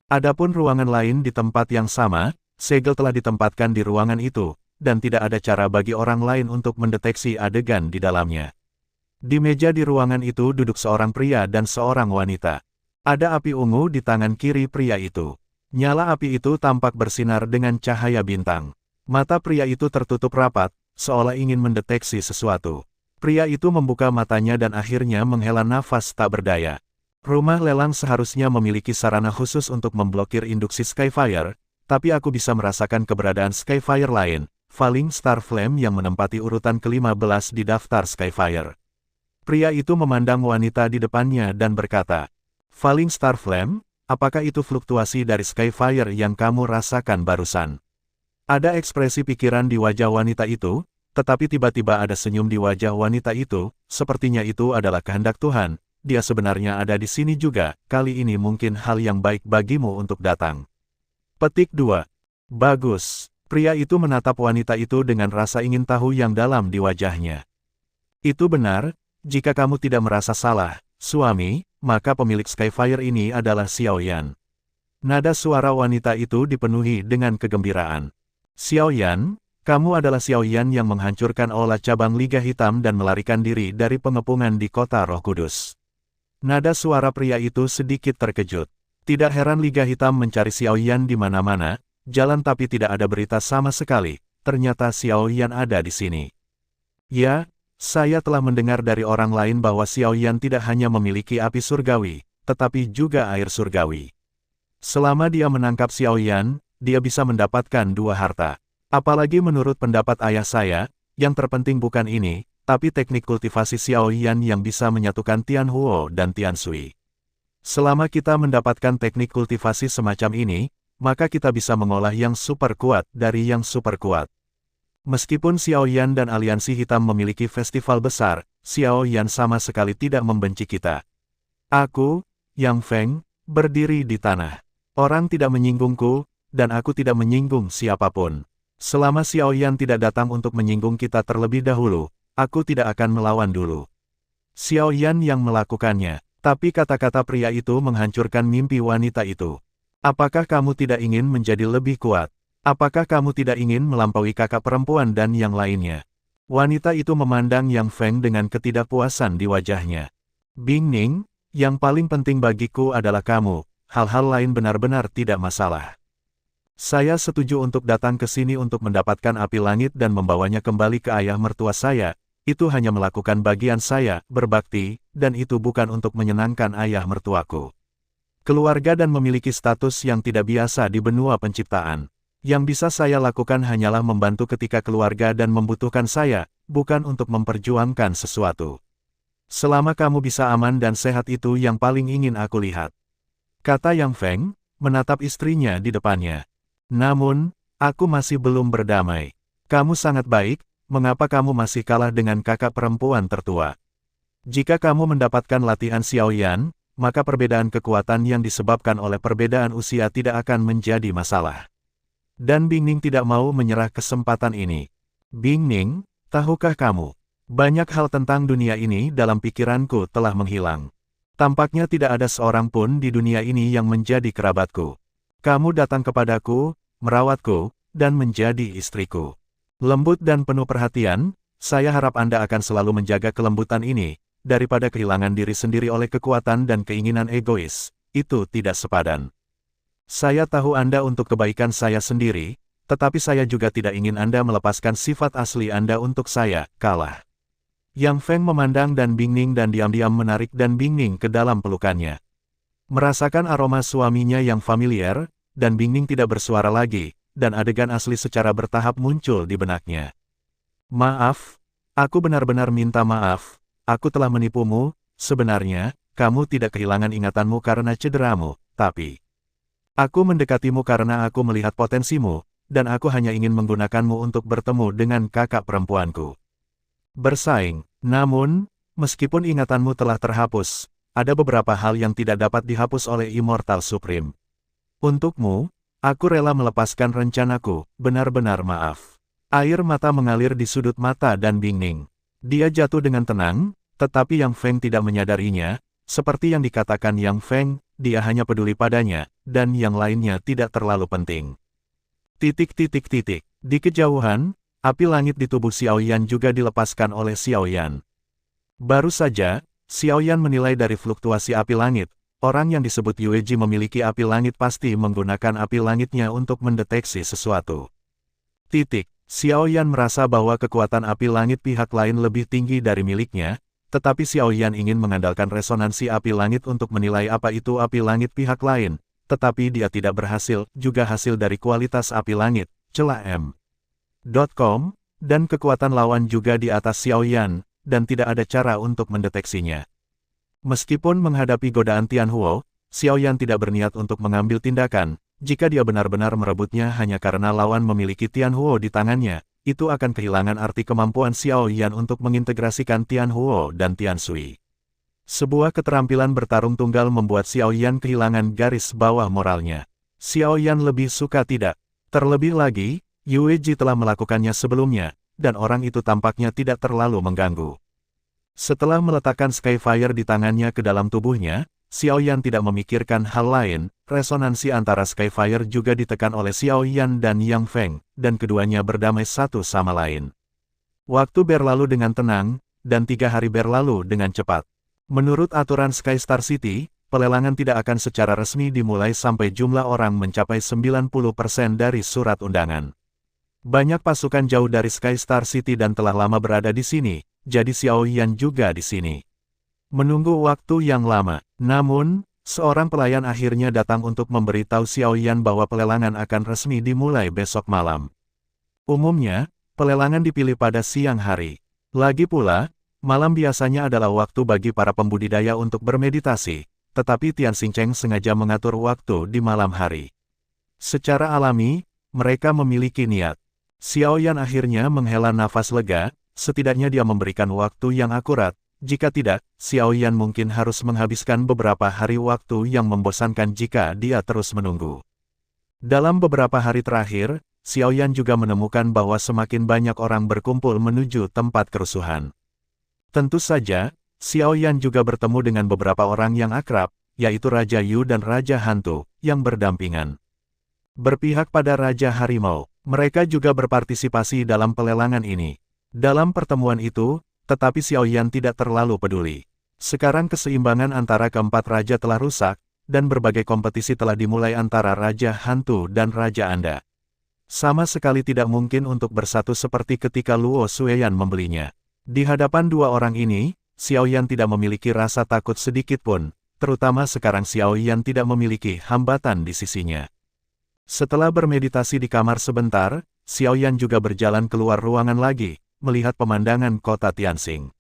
Adapun ruangan lain di tempat yang sama, segel telah ditempatkan di ruangan itu, dan tidak ada cara bagi orang lain untuk mendeteksi adegan di dalamnya. Di meja di ruangan itu duduk seorang pria dan seorang wanita. Ada api ungu di tangan kiri pria itu. Nyala api itu tampak bersinar dengan cahaya bintang. Mata pria itu tertutup rapat, seolah ingin mendeteksi sesuatu. Pria itu membuka matanya dan akhirnya menghela nafas tak berdaya. Rumah lelang seharusnya memiliki sarana khusus untuk memblokir induksi Skyfire, tapi aku bisa merasakan keberadaan Skyfire lain, Falling Star Flame yang menempati urutan ke-15 di daftar Skyfire. Pria itu memandang wanita di depannya dan berkata, Falling Star Flame, apakah itu fluktuasi dari Skyfire yang kamu rasakan barusan? Ada ekspresi pikiran di wajah wanita itu, tetapi tiba-tiba ada senyum di wajah wanita itu, sepertinya itu adalah kehendak Tuhan, dia sebenarnya ada di sini juga, kali ini mungkin hal yang baik bagimu untuk datang. Petik 2. Bagus. Pria itu menatap wanita itu dengan rasa ingin tahu yang dalam di wajahnya. Itu benar, jika kamu tidak merasa salah, suami, maka pemilik Skyfire ini adalah Xiao Yan. Nada suara wanita itu dipenuhi dengan kegembiraan. Xiao Yan, kamu adalah Xiao Yan yang menghancurkan aula cabang Liga Hitam dan melarikan diri dari pengepungan di kota Roh Kudus. Nada suara pria itu sedikit terkejut. Tidak heran Liga Hitam mencari Xiao Yan di mana-mana, jalan tapi tidak ada berita sama sekali, ternyata Xiao Yan ada di sini. Ya, saya telah mendengar dari orang lain bahwa Xiao Yan tidak hanya memiliki api surgawi, tetapi juga air surgawi. Selama dia menangkap Xiao Yan, dia bisa mendapatkan 2 harta. Apalagi menurut pendapat ayah saya, yang terpenting bukan ini, tapi teknik kultivasi Xiao Yan yang bisa menyatukan Tianhuo dan Tianshui. Selama kita mendapatkan teknik kultivasi semacam ini, maka kita bisa mengolah yang super kuat dari yang super kuat. Meskipun Xiao Yan dan Aliansi Hitam memiliki festival besar, Xiao Yan sama sekali tidak membenci kita. Aku, Yang Feng, berdiri di tanah. Orang tidak menyinggungku, dan aku tidak menyinggung siapapun. Selama Xiao Yan tidak datang untuk menyinggung kita terlebih dahulu, aku tidak akan melawan dulu. Xiao Yan yang melakukannya. Tapi kata-kata pria itu menghancurkan mimpi wanita itu. Apakah kamu tidak ingin menjadi lebih kuat? Apakah kamu tidak ingin melampaui kakak perempuan dan yang lainnya? Wanita itu memandang Yang Feng dengan ketidakpuasan di wajahnya. Bing Ning, yang paling penting bagiku adalah kamu, hal-hal lain benar-benar tidak masalah. Saya setuju untuk datang ke sini untuk mendapatkan api langit dan membawanya kembali ke ayah mertua saya. Itu hanya melakukan bagian saya, berbakti, dan itu bukan untuk menyenangkan ayah mertuaku. Keluarga dan memiliki status yang tidak biasa di benua penciptaan. Yang bisa saya lakukan hanyalah membantu ketika keluarga dan membutuhkan saya, bukan untuk memperjuangkan sesuatu. Selama kamu bisa aman dan sehat itu yang paling ingin aku lihat. Kata Yang Feng, menatap istrinya di depannya. Namun, aku masih belum berdamai. Kamu sangat baik. Mengapa kamu masih kalah dengan kakak perempuan tertua? Jika kamu mendapatkan latihan Xiao Yan, maka perbedaan kekuatan yang disebabkan oleh perbedaan usia tidak akan menjadi masalah. Dan Bing Ning tidak mau menyerah kesempatan ini. Bing Ning, tahukah kamu? Banyak hal tentang dunia ini dalam pikiranku telah menghilang. Tampaknya tidak ada seorang pun di dunia ini yang menjadi kerabatku. Kamu datang kepadaku, merawatku, dan menjadi istriku. Lembut dan penuh perhatian, saya harap Anda akan selalu menjaga kelembutan ini, daripada kehilangan diri sendiri oleh kekuatan dan keinginan egois, itu tidak sepadan. Saya tahu Anda untuk kebaikan saya sendiri, tetapi saya juga tidak ingin Anda melepaskan sifat asli Anda untuk saya, kalah. Yang Feng memandang dan Bing Ning dan diam-diam menarik dan Bing Ning ke dalam pelukannya. Merasakan aroma suaminya yang familiar, dan Bing Ning tidak bersuara lagi, dan adegan asli secara bertahap muncul di benaknya. Maaf, aku benar-benar minta maaf, aku telah menipumu, sebenarnya, kamu tidak kehilangan ingatanmu karena cederamu, tapi aku mendekatimu karena aku melihat potensimu, dan aku hanya ingin menggunakanmu untuk bertemu dengan kakak perempuanku. Bersaing, namun, meskipun ingatanmu telah terhapus, ada beberapa hal yang tidak dapat dihapus oleh Immortal Supreme. Untukmu, aku rela melepaskan rencanaku, benar-benar maaf. Air mata mengalir di sudut mata dan Bing Ning. Dia jatuh dengan tenang, tetapi Yang Feng tidak menyadarinya, seperti yang dikatakan Yang Feng, dia hanya peduli padanya, dan yang lainnya tidak terlalu penting. Di kejauhan, api langit di tubuh Xiao Yan juga dilepaskan oleh Xiao Yan. Baru saja, Xiao Yan menilai dari fluktuasi api langit, orang yang disebut Yueji memiliki api langit pasti menggunakan api langitnya untuk mendeteksi sesuatu. Xiao Yan merasa bahwa kekuatan api langit pihak lain lebih tinggi dari miliknya, tetapi Xiao Yan ingin mengandalkan resonansi api langit untuk menilai apa itu api langit pihak lain, tetapi dia tidak berhasil, juga hasil dari kualitas api langit, celah M.com, dan kekuatan lawan juga di atas Xiao Yan, dan tidak ada cara untuk mendeteksinya. Meskipun menghadapi godaan Tianhuo, Xiao Yan tidak berniat untuk mengambil tindakan, jika dia benar-benar merebutnya hanya karena lawan memiliki Tianhuo di tangannya, itu akan kehilangan arti kemampuan Xiao Yan untuk mengintegrasikan Tianhuo dan Tianshui. Sebuah keterampilan bertarung tunggal membuat Xiao Yan kehilangan garis bawah moralnya. Xiao Yan lebih suka tidak. Terlebih lagi, Yue Ji telah melakukannya sebelumnya, dan orang itu tampaknya tidak terlalu mengganggu. Setelah meletakkan Skyfire di tangannya ke dalam tubuhnya, Xiao Yan tidak memikirkan hal lain. Resonansi antara Skyfire juga ditekan oleh Xiao Yan dan Yang Feng, dan keduanya berdamai satu sama lain. Waktu berlalu dengan tenang, dan 3 hari berlalu dengan cepat. Menurut aturan Skystar City, pelelangan tidak akan secara resmi dimulai sampai jumlah orang mencapai 90% dari surat undangan. Banyak pasukan jauh dari Skystar City dan telah lama berada di sini, jadi Xiao Yan juga di sini. Menunggu waktu yang lama, namun, seorang pelayan akhirnya datang untuk memberitahu Xiao Yan bahwa pelelangan akan resmi dimulai besok malam. Umumnya, pelelangan dipilih pada siang hari. Lagi pula, malam biasanya adalah waktu bagi para pembudidaya untuk bermeditasi, tetapi Tian Xingcheng sengaja mengatur waktu di malam hari. Secara alami, mereka memiliki niat. Xiao Yan akhirnya menghela nafas lega, setidaknya dia memberikan waktu yang akurat. Jika tidak, Xiao Yan mungkin harus menghabiskan beberapa hari waktu yang membosankan jika dia terus menunggu. Dalam beberapa hari terakhir, Xiao Yan juga menemukan bahwa semakin banyak orang berkumpul menuju tempat kerusuhan. Tentu saja, Xiao Yan juga bertemu dengan beberapa orang yang akrab, yaitu Raja Yu dan Raja Hantu, yang berdampingan. Berpihak pada Raja Harimau, mereka juga berpartisipasi dalam pelelangan ini. Dalam pertemuan itu, tetapi Xiao Yan tidak terlalu peduli. Sekarang keseimbangan antara keempat raja telah rusak, dan berbagai kompetisi telah dimulai antara Raja Hantu dan Raja Anda. Sama sekali tidak mungkin untuk bersatu seperti ketika Luo Xueyan membelinya. Di hadapan dua orang ini, Xiao Yan tidak memiliki rasa takut sedikit pun, terutama sekarang Xiao Yan tidak memiliki hambatan di sisinya. Setelah bermeditasi di kamar sebentar, Xiao Yan juga berjalan keluar ruangan lagi, melihat pemandangan kota Tianxing.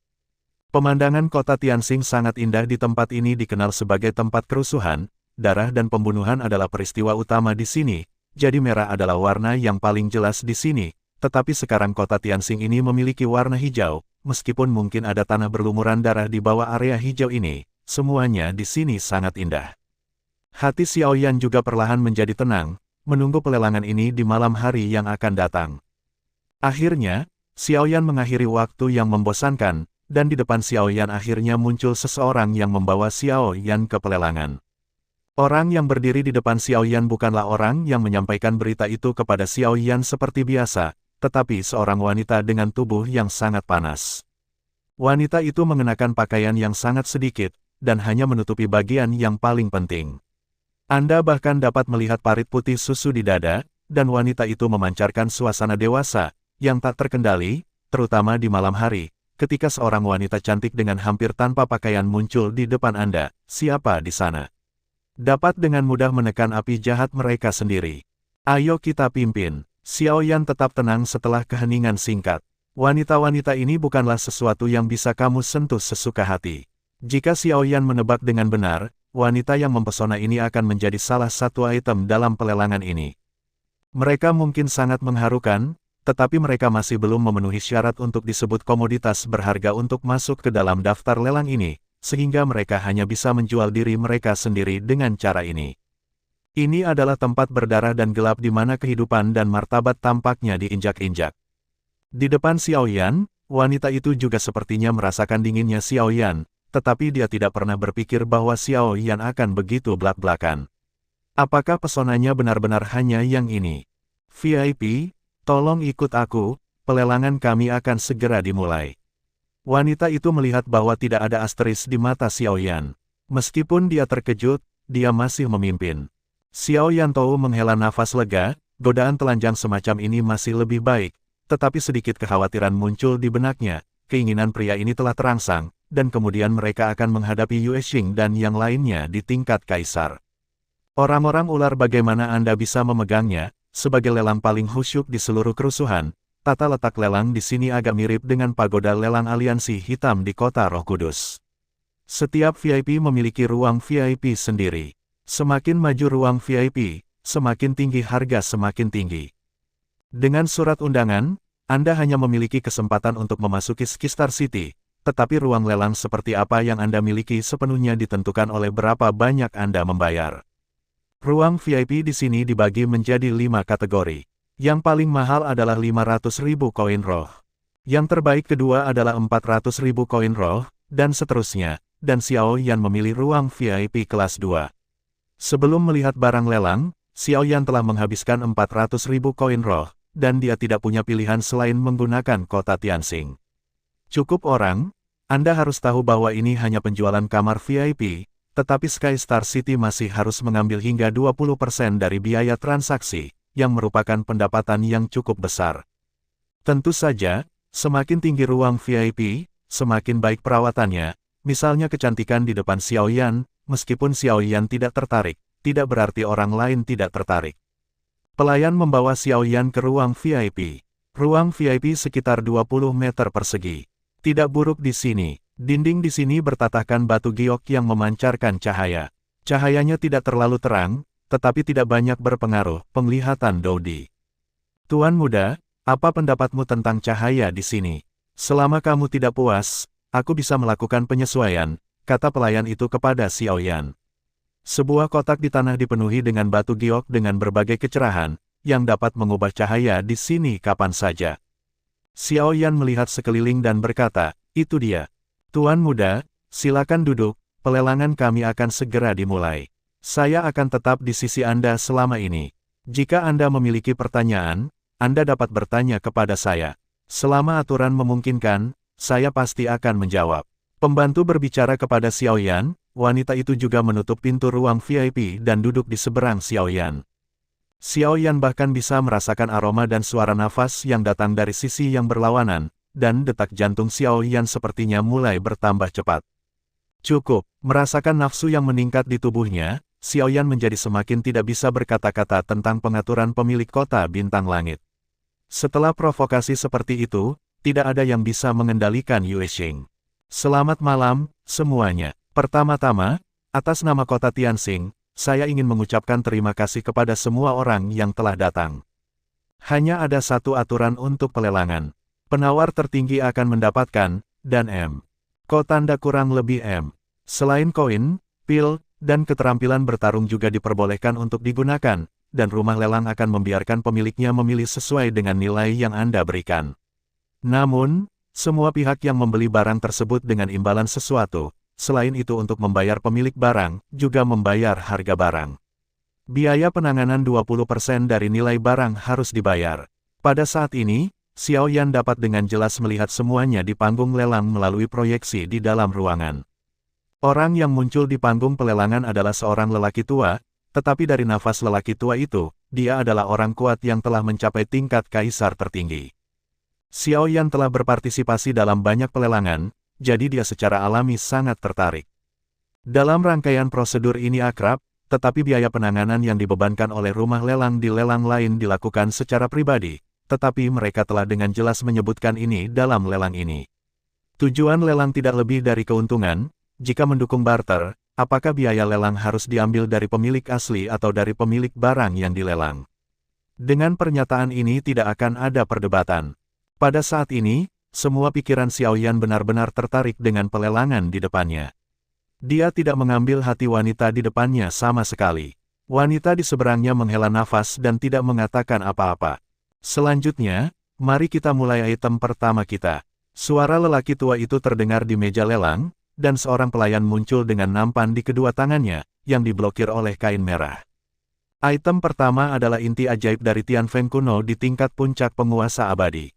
Pemandangan kota Tianxing sangat indah. Di tempat ini dikenal sebagai tempat kerusuhan, darah dan pembunuhan adalah peristiwa utama di sini. Jadi merah adalah warna yang paling jelas di sini, tetapi sekarang kota Tianxing ini memiliki warna hijau, meskipun mungkin ada tanah berlumuran darah di bawah area hijau ini, semuanya di sini sangat indah. Hati Xiao Yan juga perlahan menjadi tenang, menunggu pelelangan ini di malam hari yang akan datang. Akhirnya, Xiao Yan mengakhiri waktu yang membosankan, dan di depan Xiao Yan akhirnya muncul seseorang yang membawa Xiao Yan ke pelelangan. Orang yang berdiri di depan Xiao Yan bukanlah orang yang menyampaikan berita itu kepada Xiao Yan seperti biasa, tetapi seorang wanita dengan tubuh yang sangat panas. Wanita itu mengenakan pakaian yang sangat sedikit, dan hanya menutupi bagian yang paling penting. Anda bahkan dapat melihat parit putih susu di dada, dan wanita itu memancarkan suasana dewasa, yang tak terkendali, terutama di malam hari, ketika seorang wanita cantik dengan hampir tanpa pakaian muncul di depan Anda. Siapa di sana? Dapat dengan mudah menekan api jahat mereka sendiri. Ayo kita pimpin. Xiao Yan tetap tenang setelah keheningan singkat. Wanita-wanita ini bukanlah sesuatu yang bisa kamu sentuh sesuka hati. Jika Xiao Yan menebak dengan benar, wanita yang mempesona ini akan menjadi salah satu item dalam pelelangan ini. Mereka mungkin sangat mengharukan, tetapi mereka masih belum memenuhi syarat untuk disebut komoditas berharga untuk masuk ke dalam daftar lelang ini, sehingga mereka hanya bisa menjual diri mereka sendiri dengan cara ini. Ini adalah tempat berdarah dan gelap di mana kehidupan dan martabat tampaknya diinjak-injak. Di depan Xiao Yan, wanita itu juga sepertinya merasakan dinginnya Xiao Yan, tetapi dia tidak pernah berpikir bahwa Xiao Yan akan begitu belak-belakan. Apakah pesonanya benar-benar hanya yang ini? VIP, tolong ikut aku, pelelangan kami akan segera dimulai. Wanita itu melihat bahwa tidak ada asteris di mata Xiao Yan. Meskipun dia terkejut, dia masih memimpin. Xiao Yan tahu menghela nafas lega, godaan telanjang semacam ini masih lebih baik, tetapi sedikit kekhawatiran muncul di benaknya. Keinginan pria ini telah terangsang, dan kemudian mereka akan menghadapi Yue Xing dan yang lainnya di tingkat kaisar. Orang-orang ular, bagaimana Anda bisa memegangnya? Sebagai lelang paling khusyuk di seluruh kerusuhan, tata letak lelang di sini agak mirip dengan pagoda lelang aliansi hitam di kota Roh Kudus. Setiap VIP memiliki ruang VIP sendiri. Semakin maju ruang VIP, semakin tinggi harga semakin tinggi. Dengan surat undangan, Anda hanya memiliki kesempatan untuk memasuki Skystar City, tetapi ruang lelang seperti apa yang Anda miliki sepenuhnya ditentukan oleh berapa banyak Anda membayar. Ruang VIP di sini dibagi menjadi 5 kategori. Yang paling mahal adalah 500.000 koin roh. Yang terbaik kedua adalah 400.000 koin roh, dan seterusnya, dan Xiao Yan memilih ruang VIP kelas 2. Sebelum melihat barang lelang, Xiao Yan telah menghabiskan 400.000 koin roh, dan dia tidak punya pilihan selain menggunakan kota Tianxing. Cukup orang, Anda harus tahu bahwa ini hanya penjualan kamar VIP, tetapi Sky Star City masih harus mengambil hingga 20% dari biaya transaksi, yang merupakan pendapatan yang cukup besar. Tentu saja, semakin tinggi ruang VIP, semakin baik perawatannya, misalnya kecantikan di depan Xiao Yan, meskipun Xiao Yan tidak tertarik, tidak berarti orang lain tidak tertarik. Pelayan membawa Xiao Yan ke ruang VIP. Ruang VIP sekitar 20 meter persegi. Tidak buruk di sini. Dinding di sini bertatahkan batu giok yang memancarkan cahaya. Cahayanya tidak terlalu terang, tetapi tidak banyak berpengaruh, penglihatan Dodi. Tuan muda, apa pendapatmu tentang cahaya di sini? Selama kamu tidak puas, aku bisa melakukan penyesuaian, kata pelayan itu kepada Xiao Yan. Sebuah kotak di tanah dipenuhi dengan batu giok dengan berbagai kecerahan, yang dapat mengubah cahaya di sini kapan saja. Xiao Yan melihat sekeliling dan berkata, itu dia. Tuan muda, silakan duduk, pelelangan kami akan segera dimulai. Saya akan tetap di sisi Anda selama ini. Jika Anda memiliki pertanyaan, Anda dapat bertanya kepada saya. Selama aturan memungkinkan, saya pasti akan menjawab. Pembantu berbicara kepada Xiao Yan, wanita itu juga menutup pintu ruang VIP dan duduk di seberang Xiao Yan. Xiao Yan bahkan bisa merasakan aroma dan suara nafas yang datang dari sisi yang berlawanan, dan detak jantung Xiao Yan sepertinya mulai bertambah cepat. Cukup, merasakan nafsu yang meningkat di tubuhnya, Xiao Yan menjadi semakin tidak bisa berkata-kata tentang pengaturan pemilik kota bintang langit. Setelah provokasi seperti itu, tidak ada yang bisa mengendalikan Yue Xing. Selamat malam, semuanya. Pertama-tama, atas nama kota Tianxing, saya ingin mengucapkan terima kasih kepada semua orang yang telah datang. Hanya ada satu aturan untuk pelelangan. Penawar tertinggi akan mendapatkan, dan M. Tanda kurang lebih M. Selain koin, pil, dan keterampilan bertarung juga diperbolehkan untuk digunakan, dan rumah lelang akan membiarkan pemiliknya memilih sesuai dengan nilai yang Anda berikan. Namun, semua pihak yang membeli barang tersebut dengan imbalan sesuatu, selain itu untuk membayar pemilik barang, juga membayar harga barang. Biaya penanganan 20% dari nilai barang harus dibayar. Pada saat ini, Xiao Yan dapat dengan jelas melihat semuanya di panggung lelang melalui proyeksi di dalam ruangan. Orang yang muncul di panggung pelelangan adalah seorang lelaki tua, tetapi dari nafas lelaki tua itu, dia adalah orang kuat yang telah mencapai tingkat kaisar tertinggi. Xiao Yan telah berpartisipasi dalam banyak pelelangan, jadi dia secara alami sangat tertarik. Dalam rangkaian prosedur ini akrab, tetapi biaya penanganan yang dibebankan oleh rumah lelang di lelang lain dilakukan secara pribadi. Tetapi mereka telah dengan jelas menyebutkan ini dalam lelang ini. Tujuan lelang tidak lebih dari keuntungan, jika mendukung barter, apakah biaya lelang harus diambil dari pemilik asli atau dari pemilik barang yang dilelang. Dengan pernyataan ini tidak akan ada perdebatan. Pada saat ini, semua pikiran Xiao Yan benar-benar tertarik dengan pelelangan di depannya. Dia tidak mengambil hati wanita di depannya sama sekali. Wanita di seberangnya menghela nafas dan tidak mengatakan apa-apa. Selanjutnya, mari kita mulai item pertama kita. Suara lelaki tua itu terdengar di meja lelang, dan seorang pelayan muncul dengan nampan di kedua tangannya, yang diblokir oleh kain merah. Item pertama adalah inti ajaib dari Tianfeng kuno di tingkat puncak penguasa abadi.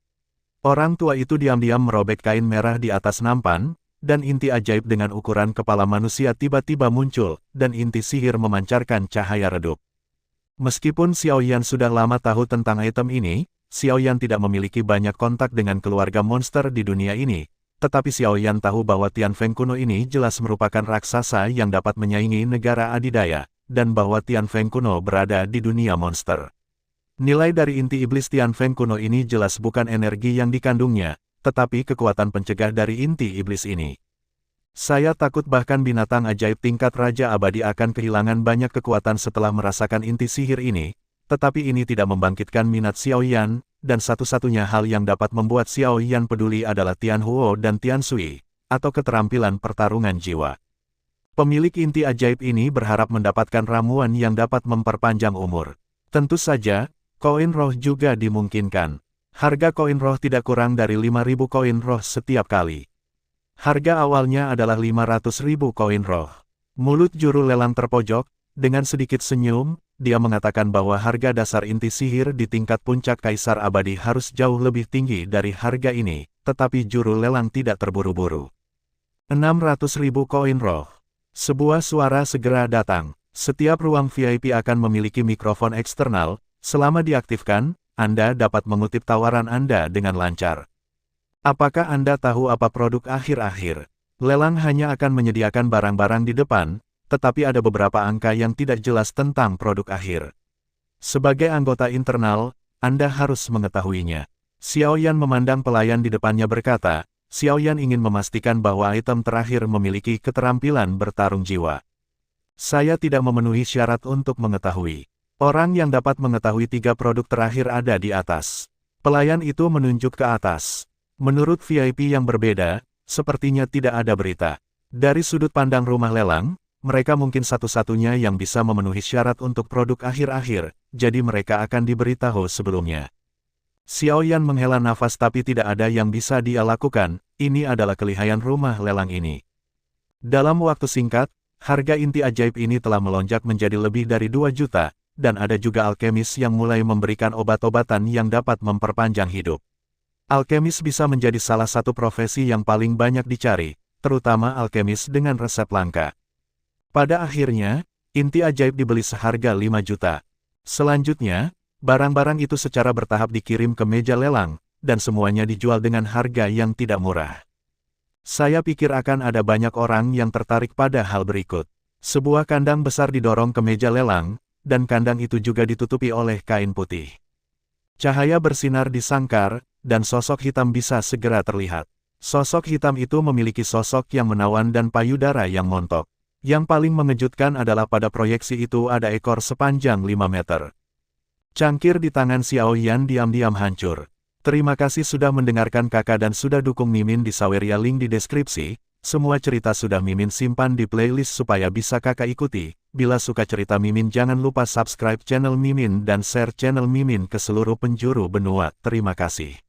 Orang tua itu diam-diam merobek kain merah di atas nampan, dan inti ajaib dengan ukuran kepala manusia tiba-tiba muncul, dan inti sihir memancarkan cahaya redup. Meskipun Xiao Yan sudah lama tahu tentang item ini, Xiao Yan tidak memiliki banyak kontak dengan keluarga monster di dunia ini, tetapi Xiao Yan tahu bahwa Tianfeng kuno ini jelas merupakan raksasa yang dapat menyaingi negara adidaya, dan bahwa Tianfeng kuno berada di dunia monster. Nilai dari inti iblis Tianfeng kuno ini jelas bukan energi yang dikandungnya, tetapi kekuatan pencegah dari inti iblis ini. Saya takut bahkan binatang ajaib tingkat Raja Abadi akan kehilangan banyak kekuatan setelah merasakan inti sihir ini, tetapi ini tidak membangkitkan minat Xiao Yan, dan satu-satunya hal yang dapat membuat Xiao Yan peduli adalah Tian Huo dan Tian Sui, atau keterampilan pertarungan jiwa. Pemilik inti ajaib ini berharap mendapatkan ramuan yang dapat memperpanjang umur. Tentu saja, koin roh juga dimungkinkan. Harga koin roh tidak kurang dari 5.000 koin roh setiap kali. Harga awalnya adalah 500.000 koin roh. Mulut juru lelang terpojok, dengan sedikit senyum, dia mengatakan bahwa harga dasar inti sihir di tingkat puncak Kaisar Abadi harus jauh lebih tinggi dari harga ini, tetapi juru lelang tidak terburu-buru. 600.000 koin roh. Sebuah suara segera datang. Setiap ruang VIP akan memiliki mikrofon eksternal. Selama diaktifkan, Anda dapat mengutip tawaran Anda dengan lancar. Apakah Anda tahu apa produk akhir-akhir? Lelang hanya akan menyediakan barang-barang di depan, tetapi ada beberapa angka yang tidak jelas tentang produk akhir. Sebagai anggota internal, Anda harus mengetahuinya. Xiaoyan memandang pelayan di depannya berkata, Xiaoyan ingin memastikan bahwa item terakhir memiliki keterampilan bertarung jiwa. Saya tidak memenuhi syarat untuk mengetahui. Orang yang dapat mengetahui 3 produk terakhir ada di atas. Pelayan itu menunjuk ke atas. Menurut VIP yang berbeda, sepertinya tidak ada berita. Dari sudut pandang rumah lelang, mereka mungkin satu-satunya yang bisa memenuhi syarat untuk produk akhir-akhir, jadi mereka akan diberitahu sebelumnya. Xiaoyan menghela nafas tapi tidak ada yang bisa dia lakukan, ini adalah kelihayan rumah lelang ini. Dalam waktu singkat, harga inti ajaib ini telah melonjak menjadi lebih dari 2 juta, dan ada juga alkemis yang mulai memberikan obat-obatan yang dapat memperpanjang hidup. Alkemis bisa menjadi salah satu profesi yang paling banyak dicari, terutama alkemis dengan resep langka. Pada akhirnya, inti ajaib dibeli seharga 5 juta. Selanjutnya, barang-barang itu secara bertahap dikirim ke meja lelang, dan semuanya dijual dengan harga yang tidak murah. Saya pikir akan ada banyak orang yang tertarik pada hal berikut. Sebuah kandang besar didorong ke meja lelang, dan kandang itu juga ditutupi oleh kain putih. Cahaya bersinar di sangkar, dan sosok hitam bisa segera terlihat. Sosok hitam itu memiliki sosok yang menawan dan payudara yang montok. Yang paling mengejutkan adalah pada proyeksi itu ada ekor sepanjang 5 meter. Cangkir di tangan Xiaoyan diam-diam hancur. Terima kasih sudah mendengarkan kakak dan sudah dukung Mimin di Saweria, link di deskripsi. Semua cerita sudah Mimin simpan di playlist supaya bisa kakak ikuti. Bila suka cerita Mimin jangan lupa subscribe channel Mimin dan share channel Mimin ke seluruh penjuru benua. Terima kasih.